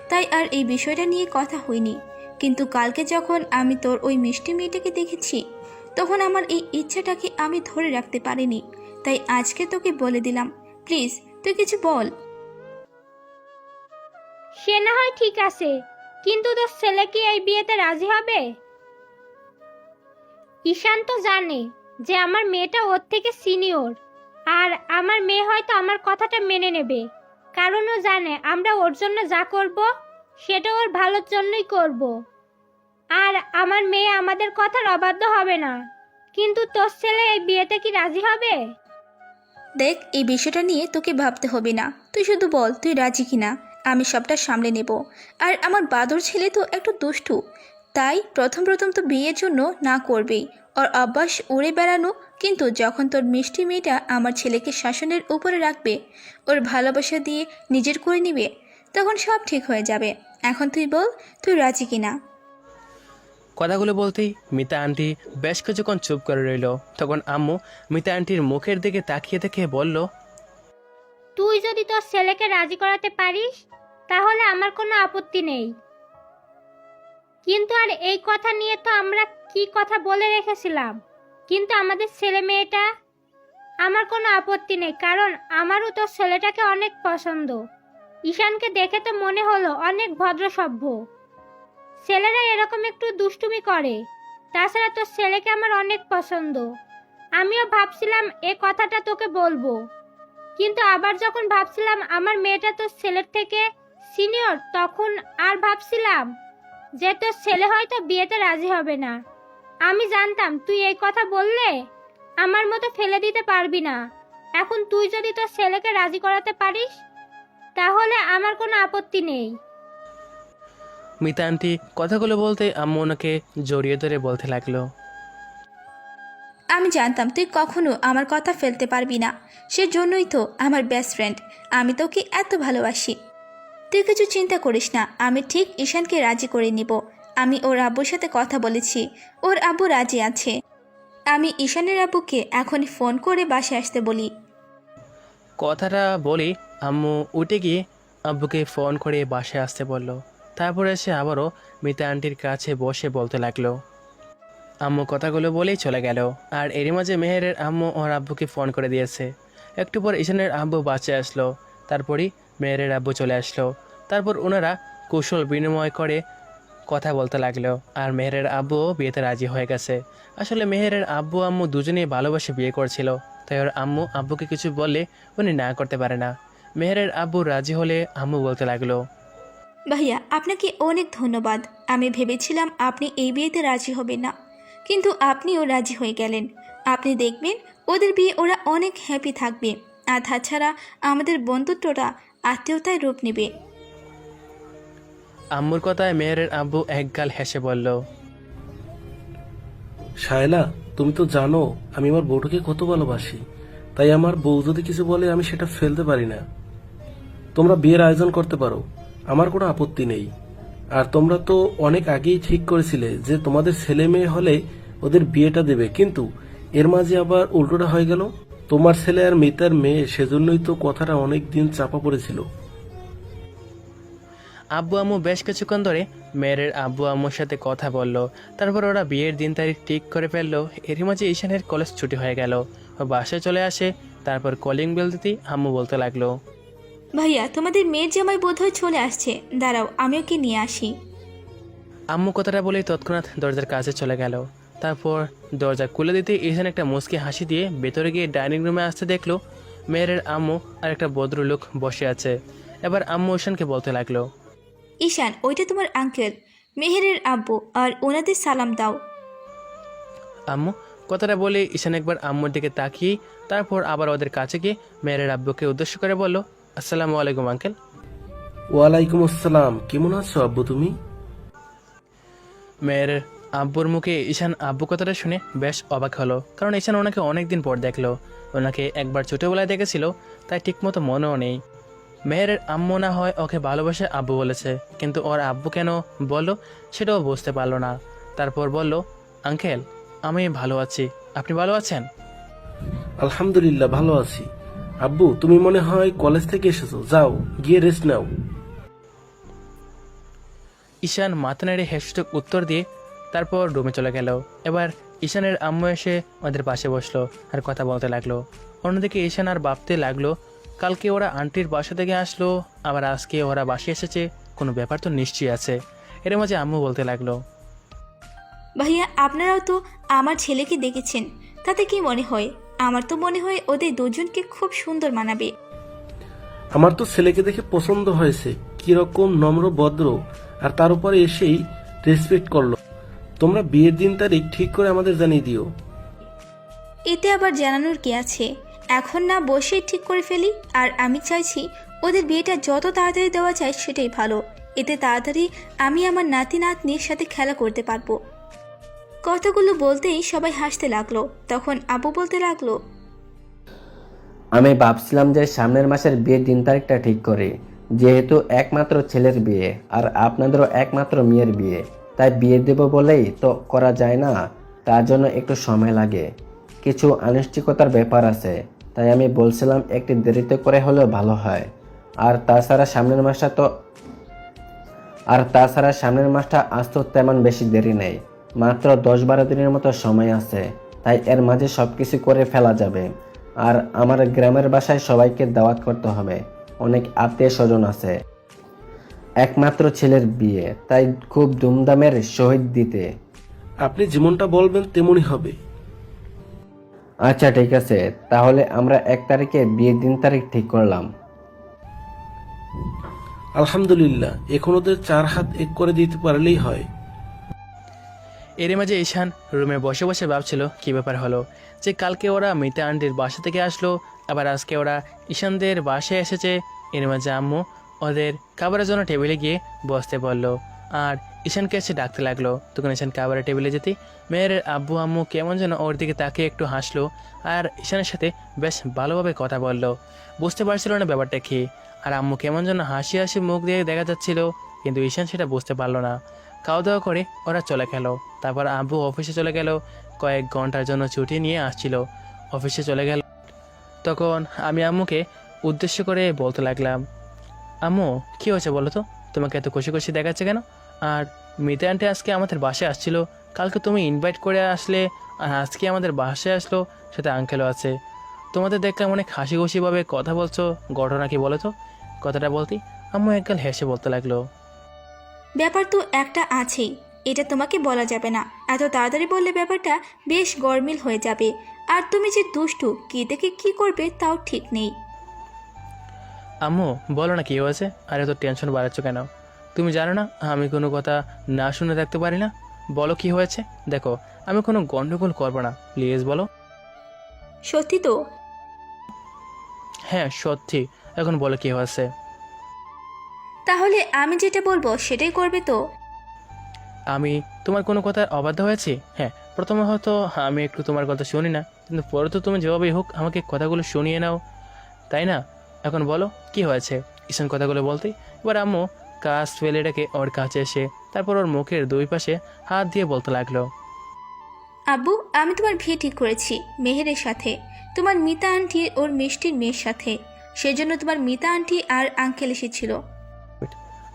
C: তাই আর এই বিষয়টা নিয়ে কথা হয়নি। কিন্তু কালকে যখন আমি তোর ওই মিষ্টি মেয়েটাকে দেখেছি, তখন আমার এই ইচ্ছাটাকে আমি ধরে রাখতে পারিনি, তাই আজকে তোকে বলে দিলাম। প্লিজ তুই কিছু বল।
F: সে না হয় ঠিক আছে, কিন্তু তোর ছেলে কি এই বিয়েতে রাজি হবে? ঈশান তো জানে যে আমার মেয়েটা ওর থেকে সিনিয়র, আর আমার মেয়ে হয়তো আমার কথাটা মেনে নেবে, কারণ ও জানে আমরা ওর জন্য যা করব সেটা ওর ভালোর জন্যই করব, আর আমার মেয়ে আমাদের কথার অবাধ্য হবে না। কিন্তু তোর ছেলে এই বিয়েতে কি রাজি হবে?
C: দেখ, এই বিষয়টা নিয়ে তোকে ভাবতে হবে না, তুই শুধু বল তুই রাজি কিনা, আমি সবটা সামলে নেব। আর আমার বাদর ছেলে তো একটু দুষ্টু, তাই প্রথম প্রথম তো বিয়ের জন্য না করবেই, ওর অভ্যাস উড়ে বেড়ানো। কিন্তু যখন তোর মিষ্টি মেয়েটা আমার ছেলেকে শাসনের উপরে রাখবে, ওর ভালোবাসা দিয়ে নিজের করে নিবে, তখন সব ঠিক হয়ে যাবে। এখন তুই বল তুই রাজি কিনা।
B: কথাগুলো বলতেই মিতা আন্টি বেশ কিছুক্ষণ চুপ করে রইল। তখন আম্মু মিতা আন্টির মুখের দিকে তাকিয়ে দেখে বলল,
F: তুই যদি তোর ছেলেকে রাজি করাতে পারিস তাহলে আমার কোনো আপত্তি নেই, কিন্তু আর এই কথা নিয়ে তো আমরা কি কথা বলে রেখেছিলাম। কিন্তু আমাদের ছেলে মেয়েটা, আমার কোনো আপত্তি নেই, কারণ আমারও তোর ছেলেটাকে অনেক পছন্দ। ঈশানকে দেখে তো মনে হলো অনেক ভদ্র সভ্য। ছেলেরা এরকম একটু দুষ্টুমি করে, তাছাড়া তোর ছেলেকে আমার অনেক পছন্দ। আমিও ভাবছিলাম এ কথাটা তোকে বলবো, কিন্তু আবার যখন ভাবছিলাম আমার মেয়েটা তোর ছেলের থেকে সিনিয়র, তখন আর ভাবছিলাম যে তোর ছেলে হয়তো বিয়েতে রাজি হবে না। আমি জানতাম তুই এই কথা বললে আমার মতো ফেলে দিতে পারবি না। এখন তুই যদি তোর ছেলেকে রাজি করাতে পারিস তাহলে আমার কোনো আপত্তি নেই।
B: মিতা আন্টি কথাগুলো বলতে আম্মু ওনাকে জড়িয়ে ধরে বলতে লাগলো,
C: আমি জানতাম তুই কখনো আমার কথা ফেলতে পারবি না, সেজন্যই তো আমার বেস্ট ফ্রেন্ড, আমি তোকে এত ভালোবাসি। তুই কিছু চিন্তা করিস না, আমি ঠিক ঈশানকে রাজি করে নিব। আমি ওর আব্বুর সাথে কথা বলেছি, ওর আব্বু রাজি আছে। আমি ঈশানের আব্বুকে এখনই ফোন করে বাসায় আসতে বলি।
B: কথাটা বলি আম্মু উঠে গিয়ে আব্বুকে ফোন করে বাসায় আসতে বলল। তারপর এসে আবারও মিতা আন্টির কাছে বসে বলতে লাগলো। আম্মু কথাগুলো বলেই চলে গেল। আর এরই মাঝে মেহেরের আম্মু ওর আব্বুকে ফোন করে দিয়েছে। একটু পর ঈশানের আব্বু বাঁচে আসলো, তারপরই মেহেরের আব্বু চলে আসলো। তারপর ওনারা কৌশল বিনিময় করে কথা বলতে লাগলো। আর মেহেরের আব্বুও বিয়েতে রাজি হয়ে গেছে। আসলে মেহেরের আব্বু আম্মু দুজনেই ভালোবাসে বিয়ে করছিল, তাই ওর আম্মু আব্বুকে কিছু বললে উনি না করতে পারে না। মেহেরের আব্বু রাজি হলে আম্মু বলতে লাগলো,
C: ভাইয়া আপনাকে অনেক ধন্যবাদ। আমি ভেবেছিলাম আপনি এই বিয়েতে রাজি হবেন না, কিন্তু আপনিও রাজি হয়ে গেলেন। আপনি দেখবেন ওদের বিয়ে ওরা অনেক হ্যাপি থাকবে, আর তাছাড়া আমাদের বন্ধুত্বটা আত্মীয়তায় রূপ নেবে।
B: আম্মুর কথায় মেহেরের আব্বু একগাল হেসে বলল,
G: শায়লা, তুমি তো জানো আমি আমার বউটাকে কত ভালোবাসি, তাই আমার বউ যদি কিছু বলে আমি সেটা ফেলতে পারি না। তোমরা বিয়ের আয়োজন করতে পারো, আমার কোনো আপত্তি নেই। আর তোমরা তো অনেক আগেই ঠিক করেছিলে যে তোমাদের ছেলে মেয়ে হলে ওদের বিয়েটা দেবে, কিন্তু এর মাঝে আবার উল্টোটা হয়ে গেল। তোমার ছেলে আর মিতার মেয়ে, সেজন্যই তো কথাটা অনেক দিন চাপা পড়েছিল।
B: আব্বু আম্মু বেশ কিছুক্ষণ ধরে মেয়ের আব্বু আম্মুর সাথে কথা বলল। তারপর ওরা বিয়ের দিন তারিখ ঠিক করে ফেললো। এরই মাঝে ঈশানের কলেজ ছুটি হয়ে গেল, ও বাসায় চলে আসে। তারপর কলিং বেল দিতেই আম্মু বলতে লাগলো,
C: ভাইয়া তোমাদের মেয়ের জামাই বোধহয় চলে আসছে, দাঁড়াও আমি ওকে নিয়ে আসি।
B: আম্মু কথাটা বলেই তৎক্ষণাৎ দরজার কাছে চলে গেল। তারপর দরজা খুলে দিতে ঈশান একটা মুচকি হাসি দিয়ে ভেতরে গিয়ে ডাইনিং রুমে আসতে দেখলো মেয়ের আম্মু আর একটা ভদ্রলোক বসে আছে। এবার আম্মু ঈশানকে বলতে লাগলো,
C: ঈশান, ওইটা তোমার আঙ্কেল মেহেরের আব্বু, আর ওনাদের সালাম দাও।
B: আম্মু কথাটা বলে ঈশান একবার আম্মুর দিকে তাকিয়ে তারপর আবার ওদের কাছে গিয়ে মেয়ের আব্বুকে উদ্দেশ্য করে বলল, আসসালামু আলাইকুম আঙ্কেল।
G: ওয়ালাইকুম আসসালাম, কেমন আছো আব্বু তুমি?
B: মেয়ের আব্বুর মুখে ঈশান আব্বু কথাটা শুনে বেশ অবাক হলো, কারণ ঈশান ওনাকে অনেকদিন পর দেখলো। ওনাকে একবার ছোটোবেলায় দেখেছিল, তাই ঠিকমতো মনেও নেই। মেহেরের আম্মু না হয় ওকে ভালোবাসে আব্বু বলেছে, কিন্তু ওর আব্বু কেন বললো সেটাও বুঝতে পারলো না। তারপর বলল, আঙ্কেল আমি ভালো আছি, আপনি ভালো আছেন?
G: আলহামদুলিল্লাহ ভালো আছি। আব্বু তুমি মনে হয় কলেজ থেকে এসেছো, যাও গিয়ে রেস্ট নাও।
B: ঈশান মাথা নেড়ে হেসে উত্তর দিয়ে তারপর রুমে চলে গেল। এবার ঈশানের আম্মু এসে ওদের পাশে বসলো আর কথা বলতে লাগলো। অন্যদিকে ঈশান আর ভাবতে লাগলো, কালকে ওরা আন্টির বাসা থেকে আসলো, আবার আজকে ওরা বাসায় এসেছে, কোনো ব্যাপার তো নিশ্চয়ই আছে। এর মাঝে আম্মু বলতে লাগলো,
C: ভাইয়া আপনারাও তো আমার ছেলেকে দেখেছেন, তাতে কি মনে হয়? আমার তো মনে হয় ওদের দুজনকে খুব সুন্দর মানাবে।
G: আমার তো ছেলেকে দেখে পছন্দ হয়েছে, কিরকম নম্র ভদ্র, আর তার উপরে এসেই রেসপেক্ট করলো। তোমরা বিয়ের দিন তারিখ ঠিক করে আমাদের জানিয়ে দিও।
C: এতে আবার জানানোর কি আছে, এখন না বসে ঠিক করে ফেলি। আর আমি চাইছি ওদের বিয়েটা যত তাড়াতাড়ি দেওয়া যায় সেটাই ভালো, এতে তাড়াতাড়ি আমি আমার নাতি নাতনির সাথে খেলা করতে পারবো। কথাগুলো বলতেই সবাই হাসতে লাগলো। তখন আব্বু বলতে লাগলো,
E: আমি ভাবছিলাম যে সামনের মাসের বিয়ের দিন তারিখটা ঠিক করি, যেহেতু একমাত্র ছেলের বিয়ে আর আপনাদেরও একমাত্র মেয়ের বিয়ে, তাই বিয়ে দেব বলেই তো করা যায় না, তার জন্য একটু সময় লাগে, কিছু আনুষ্ঠানিকতার ব্যাপার আছে, তাই আমি বলছিলাম একটু দেরিতে করে হলেও ভালো হয়। আর তাছাড়া সামনের মাসটা আজ তো তেমন বেশি দেরি নেই, মাত্র 10-12 দিনের মতো সময় আছে, তাই এর মাঝে সব কিছু করে ফেলা যাবে। আর আমার গ্রামের বাসায় সবাইকে দাওয়াত করতে হবে, অনেক আত্মীয় স্বজন আছে, একমাত্র ছেলের বিয়ে, তাই খুব ধুমধামের সহিত দিতে।
G: আপনি যেমনটা বলবেন তেমনই হবে।
E: আচ্ছা ঠিক আছে, তাহলে আমরা 1 তারিখে বিয়ের দিন তারিখ ঠিক করলাম।
G: আলহামদুলিল্লাহ, এখন ওদের 4 হাত এক করে দিতে পারলেই হয়।
B: এর মাঝে ঈশান রুমে বসে বসে ভাবছিল কী ব্যাপার হলো যে কালকে ওরা মিতা আন্টির বাসা থেকে আসলো, আবার আজকে ওরা ঈশানদের বাসায় এসেছে। এর মাঝে আম্মু ওদের খাবারের জন্য টেবিলে গিয়ে বসতে বললো আর ঈশানকে এসে ডাকতে লাগলো। তখন ঈশান খাবারের টেবিলে যেতেই মেয়ের আব্বু আম্মু কেমন যেন ওর দিকে তাকিয়ে একটু হাসলো আর ঈশানের সাথে বেশ ভালোভাবে কথা বললো। বুঝতে পারছিল না ব্যাপারটা কী, আর আম্মু কেমন যেন হাসি হাসি মুখ দিয়ে দেখা যাচ্ছিল, কিন্তু ঈশান সেটা বুঝতে পারলো না। খাওয়া দাওয়া করে ওরা চলে গেল। তারপর আব্বু অফিসে চলে গেল, কয়েক ঘন্টার জন্য ছুটি নিয়ে আসছিল, অফিসে চলে গেল। তখন আমি আম্মুকে উদ্দেশ্য করে বলতে লাগলাম, আম্মু কী হয়েছে বলো তো, তোমাকে এত খুশি খুশি দেখাচ্ছে কেন? আর মিতা আন্টি আজকে আমাদের বাসায় আসছিল, কালকে তুমি ইনভাইট করে আসলে আর আজকে আমাদের বাসায় আসলো, সাথে আঙ্কেলও আছে, তোমাদের দেখলাম অনেক হাসি খুশিভাবে কথা বলছো, ঘটনা কি বলো তো? কথাটা বলতেই আম্মু একগাল হেসে বলতে লাগলো,
C: ব্যাপার তো একটা আছেই, এটা তোমাকে বলা যাবে না, এত তাড়াতাড়ি বললে ব্যাপারটা বেশ গরমিল হয়ে যাবে। আর তুমি যে দুষ্টু, কি থেকে কি করবে তাও ঠিক নেই।
B: আম্মু বলো না কী হয়েছে, আর এত টেনশন বাড়াচ্ছ কেন? তুমি জানো না আমি কোনো কথা না শুনে থাকতে পারি না, বলো কি হয়েছে। দেখো আমি কোনো গন্ডগোল করবো না, প্লিজ বলো।
C: সত্যি তো?
B: হ্যাঁ সত্যি, এখন বলো কি হয়েছে।
C: তাহলে আমি যেটা বলবো সেটাই করবে তো?
B: আমি তোমার কোনো কথা অবাধ্য হয়েছি? হ্যাঁ, প্রথমে হয়তো আমি একটু তোমার কথা শুনি না, কিন্তু পরে তো তুমি যেভাবেই হোক আমাকে কথাগুলো শুনিয়ে নাও, তাই না? এখন বলো কি হয়েছে। ঈশান কথাগুলো বলতেই এবার আম্মু কাজ ফেলে রেখে ওর কাছে এসে তারপর ওর মুখের দুই পাশে হাত দিয়ে বলতে লাগলো,
C: আব্বু, আমি তোমার বিয়ে ঠিক করেছি মেহেরের সাথে, তোমার মিতা আন্টি ওর মিষ্টির মেয়ের সাথে। সেজন্য তোমার মিতা আন্টি আর আঙ্কেল এসেছিল।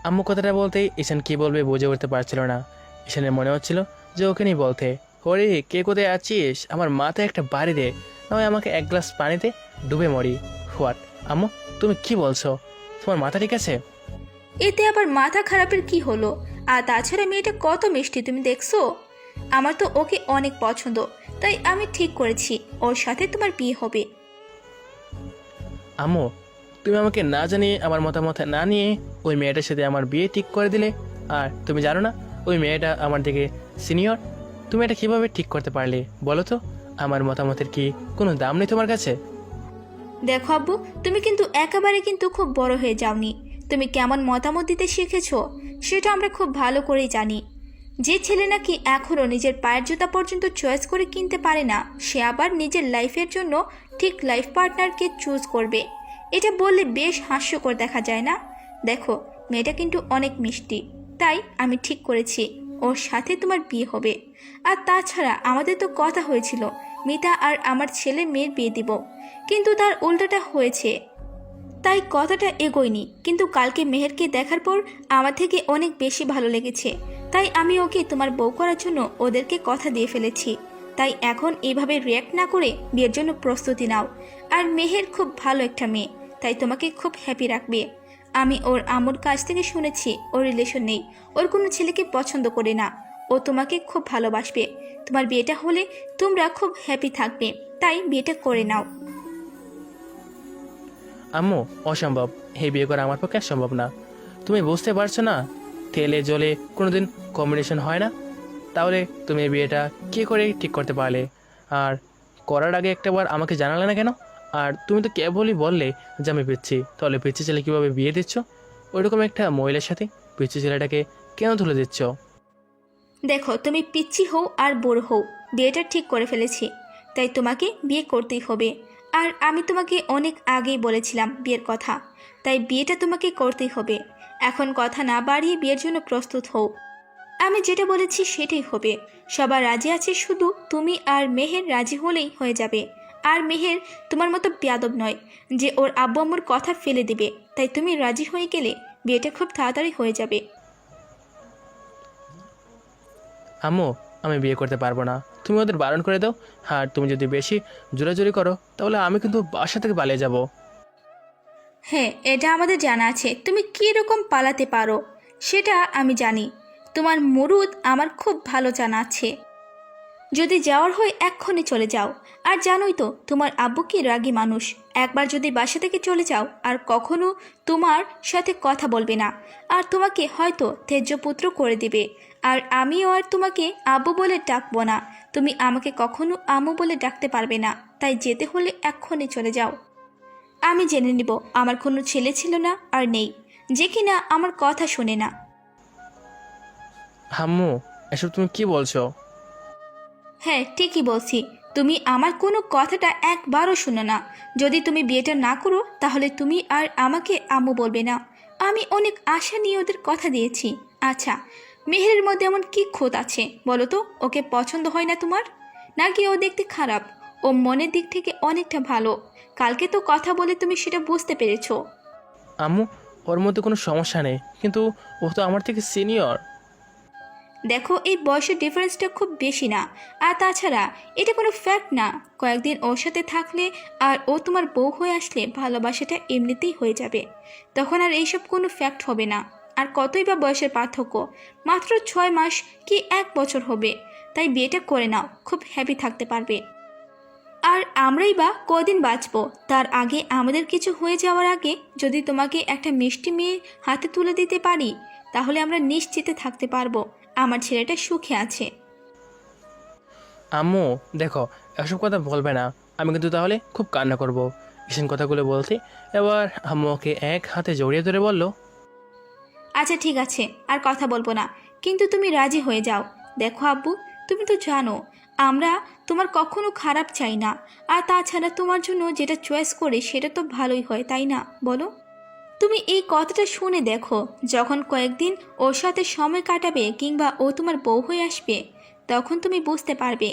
B: আম্মু কথাটা বলতেই ঈশান কী বলবে বুঝে উঠতে পারছিল না। ঈশানের মনে হচ্ছিল যে ওখানেই বলতে, হরে কে কোথায় আছিস, আমার মাথায় একটা বাড়ি দে, নয় আমাকে এক গ্লাস পানিতে ডুবে মরি। হোয়াট আম্মু, তুমি কি বলছো? তোমার মাথা ঠিক আছে?
C: এতে আবার মাথা খারাপের কি হলো? আর তাছাড়া মেয়েটা কত মিষ্টি তুমি দেখছো, আমার তো ওকে অনেক পছন্দ, তাই আমি ঠিক করেছি ওর সাথে তোমার বিয়ে হবে।
B: আম্মু তুমি আমাকে না জানিয়ে আমার মতামত না নিয়ে ওই মেয়েটার সাথে আমার বিয়ে ঠিক করে দিলে, আর তুমি জানো না ওই মেয়েটা আমার থেকে সিনিয়র, তুমি এটা কীভাবে ঠিক করতে পারলে বলো তো? আমার মতামতের কি কোনো দাম নেই তোমার কাছে?
C: দেখো আব্বু, তুমি কিন্তু একেবারে কিন্তু খুব বড় হয়ে যাওনি, তুমি কেমন মতামত দিতে শিখেছো সেটা আমরা খুব ভালো করেই জানি। যে ছেলে নাকি এখনও নিজের পায়ের জুতা পর্যন্ত চয়েস করে কিনতে পারে না, সে আবার নিজের লাইফের জন্য ঠিক লাইফ পার্টনারকে চুজ করবে, এটা বললে বেশ হাস্যকর দেখা যায় না? দেখো মেয়েটা কিন্তু অনেক মিষ্টি, তাই আমি ঠিক করেছি ওর সাথে তোমার বিয়ে হবে। আর তাছাড়া আমাদের তো কথা হয়েছিল মিতা আর আমার ছেলে মেয়ের বিয়ে দিব, কিন্তু তার উল্টোটা হয়েছে, তাই কথাটা এগোয়নি। কিন্তু কালকে মেহেরকে দেখার পর আমার থেকে অনেক বেশি ভালো লেগেছে, তাই আমি ওকে তোমার বউ করার জন্য ওদেরকে কথা দিয়ে ফেলেছি। তাই এখন এইভাবে রিয়্যাক্ট না করে বিয়ের জন্য প্রস্তুতি নাও। আর মেহের খুব ভালো একটা মেয়ে, তাই তোমাকে খুব হ্যাপি রাখবে। আমি ওর আম্মুর কাছ থেকে শুনেছি ওর রিলেশন নেই, ওর কোনো ছেলেকে পছন্দ করে না, ও তোমাকে খুব ভালোবাসবে। তোমার বিয়েটা হলে তোমরা খুব হ্যাপি থাকবে, তাই বিয়েটা করে নাও।
B: আম্মু, অসম্ভব, এই বিয়ে করা আমার পক্ষে সম্ভব না। তুমি বুঝতে পারছো না, তেলে জলে কোনোদিন কম্বিনেশন হয় না। তাহলে তুমি এই বিয়েটা কী করে ঠিক করতে পারলে? আর করার আগে একটাবার আমাকে জানালে না কেন? আর তুমি তো কেবলই বললে যে আমি পিচ্ছি, তাহলে পিচ্ছি ছেলে কীভাবে বিয়ে দিচ্ছ? ওইরকম একটা মহিলার সাথে পিচ্ছি ছেলেটাকে কেন তুলে দিচ্ছ?
C: দেখো, তুমি পিচ্ছি হও আর বড় হও, বিয়েটা ঠিক করে ফেলেছি, তাই তোমাকে বিয়ে করতেই হবে। আর আমি তোমাকে অনেক আগেই বলেছিলাম বিয়ের কথা, তাই বিয়েটা তোমাকে করতেই হবে। এখন কথা না বাড়িয়ে বিয়ের জন্য প্রস্তুত হও। আমি যেটা বলেছি সেটাই হবে। সবার রাজি আছে, শুধু তুমি আর মেহের রাজি হলেই হয়ে যাবে। আর মেহের তোমার মতো বেয়াদব নয় যে ওর আব্বু আম্মুর কথা ফেলে দিবে, তাই তুমি রাজি হয়ে গেলে বিয়েটা খুব তাড়াতাড়ি হয়ে যাবে।
B: আম্মু, আমি বিয়ে করতে পারবো না, তুমি ওদের বারণ করে দাও। আর তুমি যদি বেশি জোরাজুরি করো তাহলে আমি কিন্তু বাসা থেকে পালিয়ে যাব।
C: হ্যাঁ, এটা আমাদের জানা আছে তুমি কীরকম পালাতে পারো, সেটা আমি জানি। তোমার মুরুদ আমার খুব ভালো জানা আছে। যদি যাওয়ার হয় এক্ষুনি চলে যাও। আর জানোই তো তোমার আব্বু কি রাগী মানুষ, একবার যদি বাসা থেকে চলে যাও আর কখনো তোমার সাথে কথা বলবে না, আর তোমাকে হয়তো তেজ্যপুত্র করে দিবে। আর আমিও আর তোমাকে আব্বু বলে ডাকবো না, তুমি আমাকে কখনো আম্মু বলে ডাকতে পারবে না। তাই যেতে হলে এক্ষুনি চলে যাও। আমি জেনে নিব আমার কোনো ছেলে ছিল না আর নেই, যে কিনা আমার কথা শোনে না।
B: আম্মু, এসব তুমি কি বলছো?
C: হ্যাঁ, ঠিকই বলছি। তুমি আমার কোনো কথাটা একবারও শুনো না। যদি তুমি বিয়েটা না করো তাহলে তুমি আর আমাকে আম্মু বলবে না। আমি অনেক আশা নিয়ে ওদের কথা দিয়েছি। আচ্ছা, মেহেরের মধ্যে এমন কি খুঁত আছে বলো তো? ওকে পছন্দ হয় না তোমার? নাকি ও দেখতে খারাপ? ও মনের দিক থেকে অনেকটা ভালো। কালকে তো কথা বলে তুমি সেটা বুঝতে পেরেছো।
B: আম্মু, ওর মধ্যে কোনো সমস্যা নেই, কিন্তু ও তো আমার থেকে সিনিয়র।
C: দেখো, এই বয়সের ডিফারেন্সটা খুব বেশি না। আর তাছাড়া এটা কোনো ফ্যাক্ট না। কয়েকদিন ওর সাথে থাকলে আর ও তোমার বউ হয়ে আসলে ভালোবাসাটা এমনিতেই হয়ে যাবে। তখন আর এইসব কোনো ফ্যাক্ট হবে না। আর কতই বা বয়সের পার্থক্য, মাত্র 6 মাস কি 1 বছর হবে। তাই বিয়েটা করে নাও, খুব হ্যাপি থাকতে পারবে। আর আমরাই বা কদিন বাঁচবো? তার আগে আমাদের কিছু হয়ে যাওয়ার আগে যদি তোমাকে একটা মিষ্টি মেয়ে হাতে তুলে দিতে পারি, তাহলে আমরা নিশ্চিতে থাকতে পারবো আমার ছেলেটা সুখে আছে।
B: আম্মু দেখো, এসব কথা বলবে না, আমি কিন্তু তাহলে খুব কান্না করব। ঈশান কথাগুলো বলতে এবার আম্মু ওকে এক হাতে জড়িয়ে ধরে বলল,
C: আচ্ছা ঠিক আছে, আর কথা বলবো না, কিন্তু তুমি রাজি হয়ে যাও। দেখো আব্বু, তুমি তো জানো আমরা তোমার কখনো খারাপ চাই না। আর তাছাড়া তোমার জন্য যেটা চয়েস করে সেটা তো ভালোই হয়, তাই না বলো? তুমি এই কথাটা শুনে দেখো, যখন কয়েকদিন ওর সাথে সময় কাটাবে কিংবা ও তোমার বউ হয়ে আসবে, তখন তুমি বুঝতে পারবে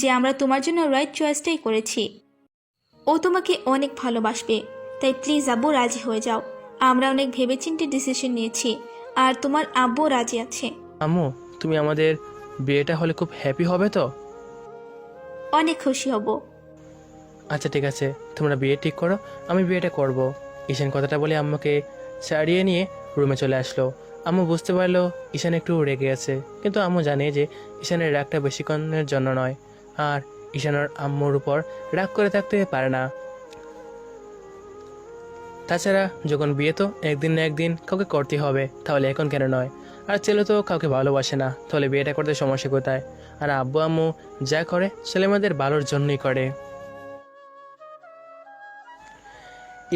C: যে আমরা তোমার জন্য রাইট চয়েসটাই করেছি। ও তোমাকে অনেক ভালোবাসবে। তাই প্লিজ আব্বু রাজি হয়ে যাও। আমরা অনেক ভেবেচিন্তে ডিসিশন নিয়েছি, আর তোমার আব্বু রাজি আছে।
B: আম্মু, তুমি আমাদের বিয়েটা হলে খুব হ্যাপি হবে তো?
C: অনেক খুশি হব।
B: আচ্ছা ঠিক আছে, তোমরা বিয়ে ঠিক করো, আমি বিয়েটা করব। ঈশান কথাটা বলে আম্মুকে ছাড়িয়ে নিয়ে রুমে চলে আসলো। আম্মু বুঝতে পারলো ঈশান একটু রেগে আছে, কিন্তু আম্মু জানে যে ঈশানের রাগটা বেশিক্ষণের জন্য নয়, আর ঈশানের আম্মুর উপর রাগ করে থাকতে পারে না। তাছাড়া যখন বিয়ে তো একদিন না একদিন কাউকে করতে হবে, তাহলে এখন কেন নয়? আর ছেলে তো কাউকে ভালোবাসে না, তাহলে বিয়েটা করতে সমস্যা কোথায়? আর আব্বু আম্মু যা করে ছেলেমেয়েদের ভালোর জন্যই করে।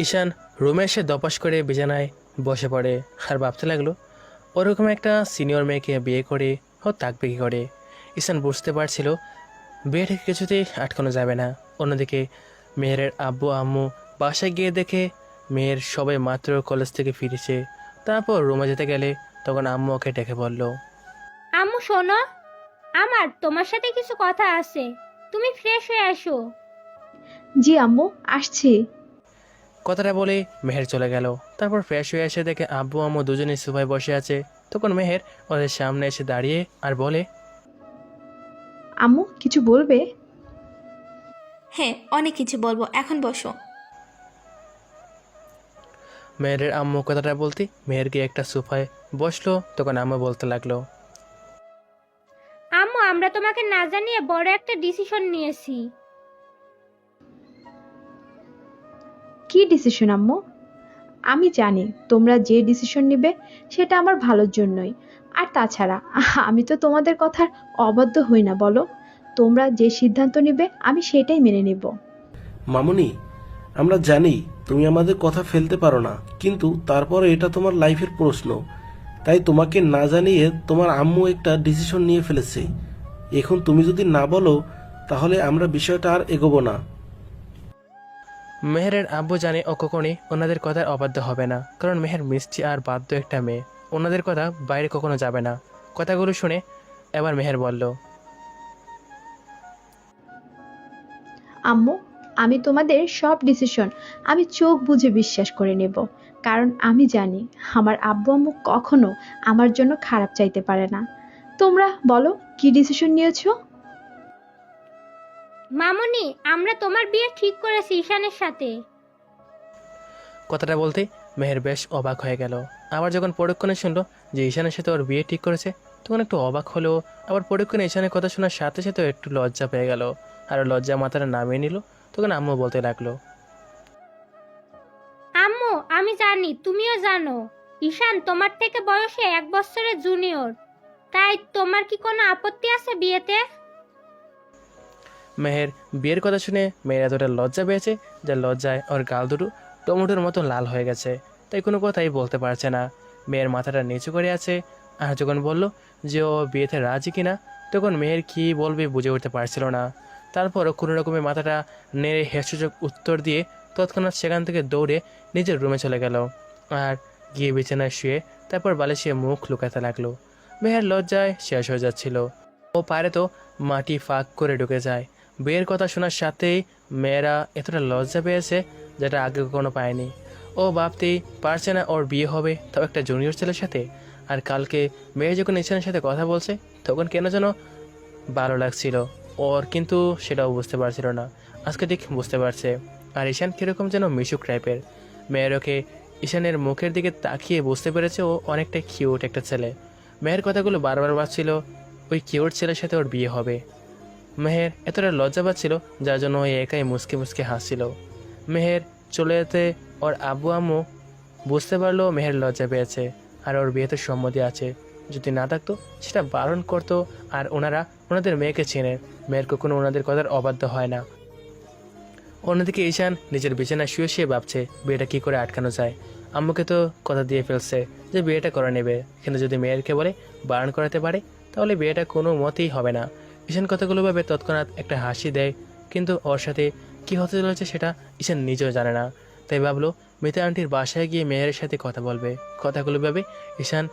B: ঈশান রুমে এসে দপাস করে বিছানায় বসে পড়ে আর ভাবতে লাগলো, ওরকম একটা সিনিয়র মেয়েকে বিয়ে করে ও থাকবে কী করে। ঈশান বুঝতে পারছিল বিয়েটাকে কিছুতেই আটকানো যাবে না। অন্যদিকে মেয়ের আব্বু আম্মু বাসায় গিয়ে দেখে মেয়ের সবাই মাত্র কলেজ থেকে ফিরেছে। তারপর রুমে যেতে গেলে তখন আম্মু ওকে ডেকে বলল,
F: আম্মু শোনো, আমার তোমার সাথে কিছু কথা আছে, তুমি ফ্রেশ হয়ে আসো।
A: জি আম্মু, আসছি।
B: কথাটা বলে মেহের চলে গেল। তারপর ফ্রেশ হয়ে এসে দেখে আব্বু আম্মু দুজনেই সোফায় বসে আছে। তখন মেহের ওদের সামনে এসে দাঁড়িয়ে আর বলে,
A: আম্মু কিছু বলবে?
C: হ্যাঁ, অনেক কিছু বলবো, এখন বসো।
B: মেহেরের আম্মু কথাটা বলতে মেহের গিয়ে একটা সোফায় বসলো, তখন আম্মু বলতে লাগলো,
F: আম্মু আমরা তোমাকে না জানিয়ে বড় একটা ডিসিশন নিয়েছি।
A: কি ডিসিশন আম্মু? আমি জানি তোমরা যে ডিসিশন নিবে সেটা আমার ভালোর জন্যই। আর তাছাড়া আমি তো তোমাদের কথার অবাধ্য হই না বলো। তোমরা যে সিদ্ধান্ত নিবে আমি সেটাই মেনে নেব।
G: মামুনি, আমরা জানি তুমি আমাদের কথা ফেলতে পারো না, কিন্তু তারপরে এটা তোমার লাইফের প্রশ্ন, তাই তোমাকে না জানিয়ে তোমার আম্মু একটা ডিসিশন নিয়ে ফেলেছে। এখন তুমি যদি না বলো তাহলে আমরা বিষয়টা আর এগোবো না।
B: মেহেরের আব্বু জানে ও কখনই ওনাদের কথার অবাধ্য হবে না, কারণ মেহের মিষ্টি আর বাধ্য একটা মেয়ে, ওনাদের কথা বাইরে কখনো যাবে না। কথাগুলো শুনে এবার মেহের বলল,
A: আম্মু, আমি তোমাদের সব ডিসিশন আমি চোখ বুজে বিশ্বাস করে নেব, কারণ আমি জানি আমার আব্বু আম্মু কখনো আমার জন্য খারাপ চাইতে পারে না। তোমরা বলো কি ডিসিশন নিয়েছো?
F: মামুনি, আমরা তোমার বিয়ে ঠিক করেছি ঈশানের সাথে।
B: কথাটা বলতেই মেহের বেশ অবাক হয়ে গেল। আবার যখন পরক্ষণে শুনলো যে ঈশানের সাথে ওর বিয়ে ঠিক করেছে, তখন একটু অবাক হলো। আবার পরক্ষণে ঈশানের কথা শোনার সাথে সাথে একটু লজ্জা পেয়ে গেল, আর লজ্জা মাথাটা নামিয়ে নিল। তখন আম্মু বলতে লাগলো,
F: আম্মু আমি জানি, তুমিও জানো ঈশান তোমার থেকে বয়সে 1 বছরের জুনিয়র, তাই তোমার কি কোনো আপত্তি আছে বিয়েতে?
B: মেহের বিয়ের কথা শুনে মেয়ের এতটা লজ্জা পেয়েছে, যার লজ্জায় ওর গাল দুটো টমেটোর মতো লাল হয়ে গেছে, তাই কোনো কথাই বলতে পারছে না। মেয়ের মাথাটা নিচু করে আছে। আর যখন বলল যে ও বিয়েতে রাজি কিনা, তখন মেয়ের কী বলবে বুঝে উঠতে পারছিল না। তারপরও কোনো রকমে মাথাটা নেড়ে হেসুযোগ উত্তর দিয়ে তৎক্ষণাৎ সেখান থেকে দৌড়ে নিজের রুমে চলে গেল আর গিয়ে বিছানায় শুয়ে তারপর বালিশে মুখ লুকাতে লাগলো। মেয়ের লজ্জায় শেষ হয়ে যাচ্ছিল। ও পারে তো মাটি ফাঁক করে ঢুকে যায়। বিয়ের কথা শোনার সাথেই মেয়েরা এতটা লজ্জা পেয়েছে যেটা আগে কখনো পায়নি। ও ভাবতেই পারছে না ওর বিয়ে হবে, তাও একটা জুনিয়র ছেলের সাথে। আর কালকে মেয়ে যখন ঈশানের সাথে কথা বলছে তখন কেন যেন ভালো লাগছিল ওর, কিন্তু সেটাও বুঝতে পারছিল না। আজকে ঠিক বুঝতে পারছে। আর ঈশান কীরকম যেন মিশুক টাইপের। মেয়ের ওকে ঈশানের মুখের দিকে তাকিয়ে বুঝতে পেরেছে ও অনেকটা কিউট একটা ছেলে। মেয়ের কথাগুলো বারবার ভাবছিল ওই কিউট ছেলের সাথে ওর বিয়ে হবে। মেহের এতটা লজ্জা পাচ্ছিল যার জন্য ওই একাই মুসকে মুসকে হাসছিল। মেহের চলে যেতে ওর আব্বু আম্মু বুঝতে পারলো মেহের লজ্জা পেয়েছে আর ওর বিয়েতে সম্মতি আছে। যদি না থাকতো সেটা বারণ করতো। আর ওনারা ওনাদের মেয়েকে চেনে, মেয়ের কখনো ওনাদের কথার অবাধ্য হয় না। অন্যদিকে ঈশান নিজের বিছানায় শুয়ে শুয়ে ভাবছে বিয়েটা কী করে আটকানো যায়। আম্মুকে তো কথা দিয়ে ফেলছে যে বিয়েটা করে নেবে, কিন্তু যদি মেয়েরকে বলে বারণ করাতে পারে তাহলে বিয়েটা কোনো মতেই হবে না। ঈশান কথাগুলো ভাবে তৎক্ষণাৎ একটা হাসি দেয়, কিন্তু ওর সাথে কী হতে চলেছে সেটা ঈশান নিজেও জানে না। তাই ভাবলো মিতা আন্টির বাসায় গিয়ে মেয়ের সাথে কথা বলবে। কথাগুলো ভেবে ঈশান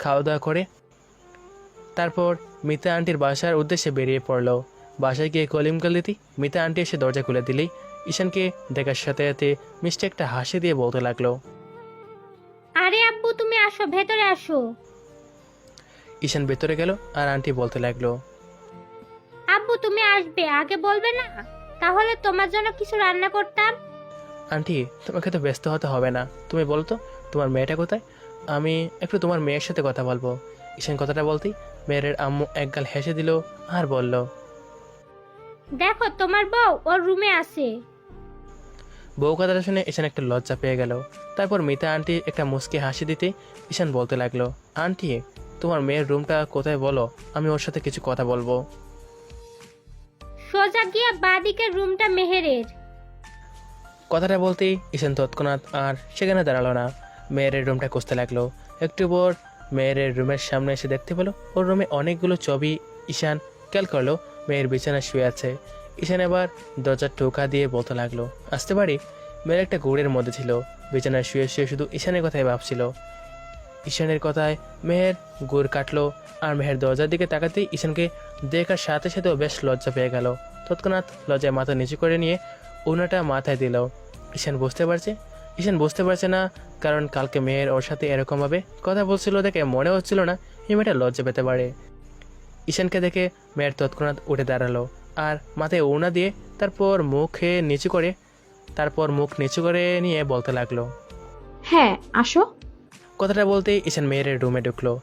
B: খাওয়া দাওয়া করে তারপর মিতা আন্টির বাসার উদ্দেশ্যে বেরিয়ে পড়লো। বাসায় গিয়ে কলিং বেল দিতে মিতা আন্টি এসে দরজা খুলে দিলেই ঈশানকে দেখার সাথে সাথে মিষ্টি একটা হাসি দিয়ে বলতে লাগলো,
F: আরে আব্বু তুমি আসো, ভেতরে আসো।
B: ঈশান ভেতরে গেল আর আন্টি বলতে লাগলো,
F: আব্বু তুমি আসবে, আগে বলবে না? তাহলে তোমার জন্য কিছু রান্না করতাম।
B: আন্টি তোমাকে তো ব্যস্ত হতে হবে না, তুমি বলো তো তোমার মেয়েটা কোথায়, আমি একটু তোমার মেয়ের সাথে কথা বলবো। ঈশান কথাটা বলতেই মেয়ের আম্মু একগাল হেসে দিল আর বলল,
F: দেখো তোমার বউ ওর রুমে আছে।
B: বউ কথাটা শুনে ঈশান একটা লজ্জা পেয়ে গেল। তারপর মিতা আন্টি একটা মুচকি হাসি দিতে ঈশান বলতে লাগলো, আন্টি তোমার মেয়ের রুমটা কোথায় বলো, আমি ওর সাথে কিছু কথা বলবো।
F: সোজা গিয়ে বাদিকের রুমটা মেহেরের।
B: কথাটা বলতেই ঈশান তৎক্ষণাৎ আর সেখানে দাঁড়ালো না, মেয়ের রুমটা খুঁজতে লাগলো। একটু পর মেয়ের রুমের সামনে এসে দেখতে পেলো ওর রুমে অনেকগুলো ছবি। ঈশান খেয়াল করলো মেয়ের বিছানায় শুয়ে আছে। ঈশান এবার দরজার টোকা দিয়ে বলতে লাগলো, আসতে পারি? মেয়ের একটা গুড়ের মধ্যে ছিল, বিছানায় শুয়ে শুয়ে শুধু ঈশানের কথাই ভাবছিল। ঈশানের কথায় মেহের গুড় কাটলো আর মেহের দরজার দিকে তাকাতেই ঈশানকে দেখার সাথে সাথেও বেশ লজ্জা পেয়ে গেল। তৎক্ষণাৎ লজ্জায় মাথা নিচু করে নিয়ে ওনাটা মাথায় দিল। ঈশান বুঝতে পারছে না, কারণ কালকে মেয়ের ওর সাথে এরকমভাবে কথা বলছিল দেখে মনে হচ্ছিল না এই মেয়েটা লজ্জা পেতে পারে। ঈশানকে দেখে মেয়ের তৎক্ষণাৎ উঠে দাঁড়ালো আর মাথায় ওড়না দিয়ে তারপর মুখ নিচু করে নিয়ে বলতে লাগলো।
A: হ্যাঁ, আসো।
B: কথাটা বলতেই ঈশান মেয়ের রুমে ঢুকলো।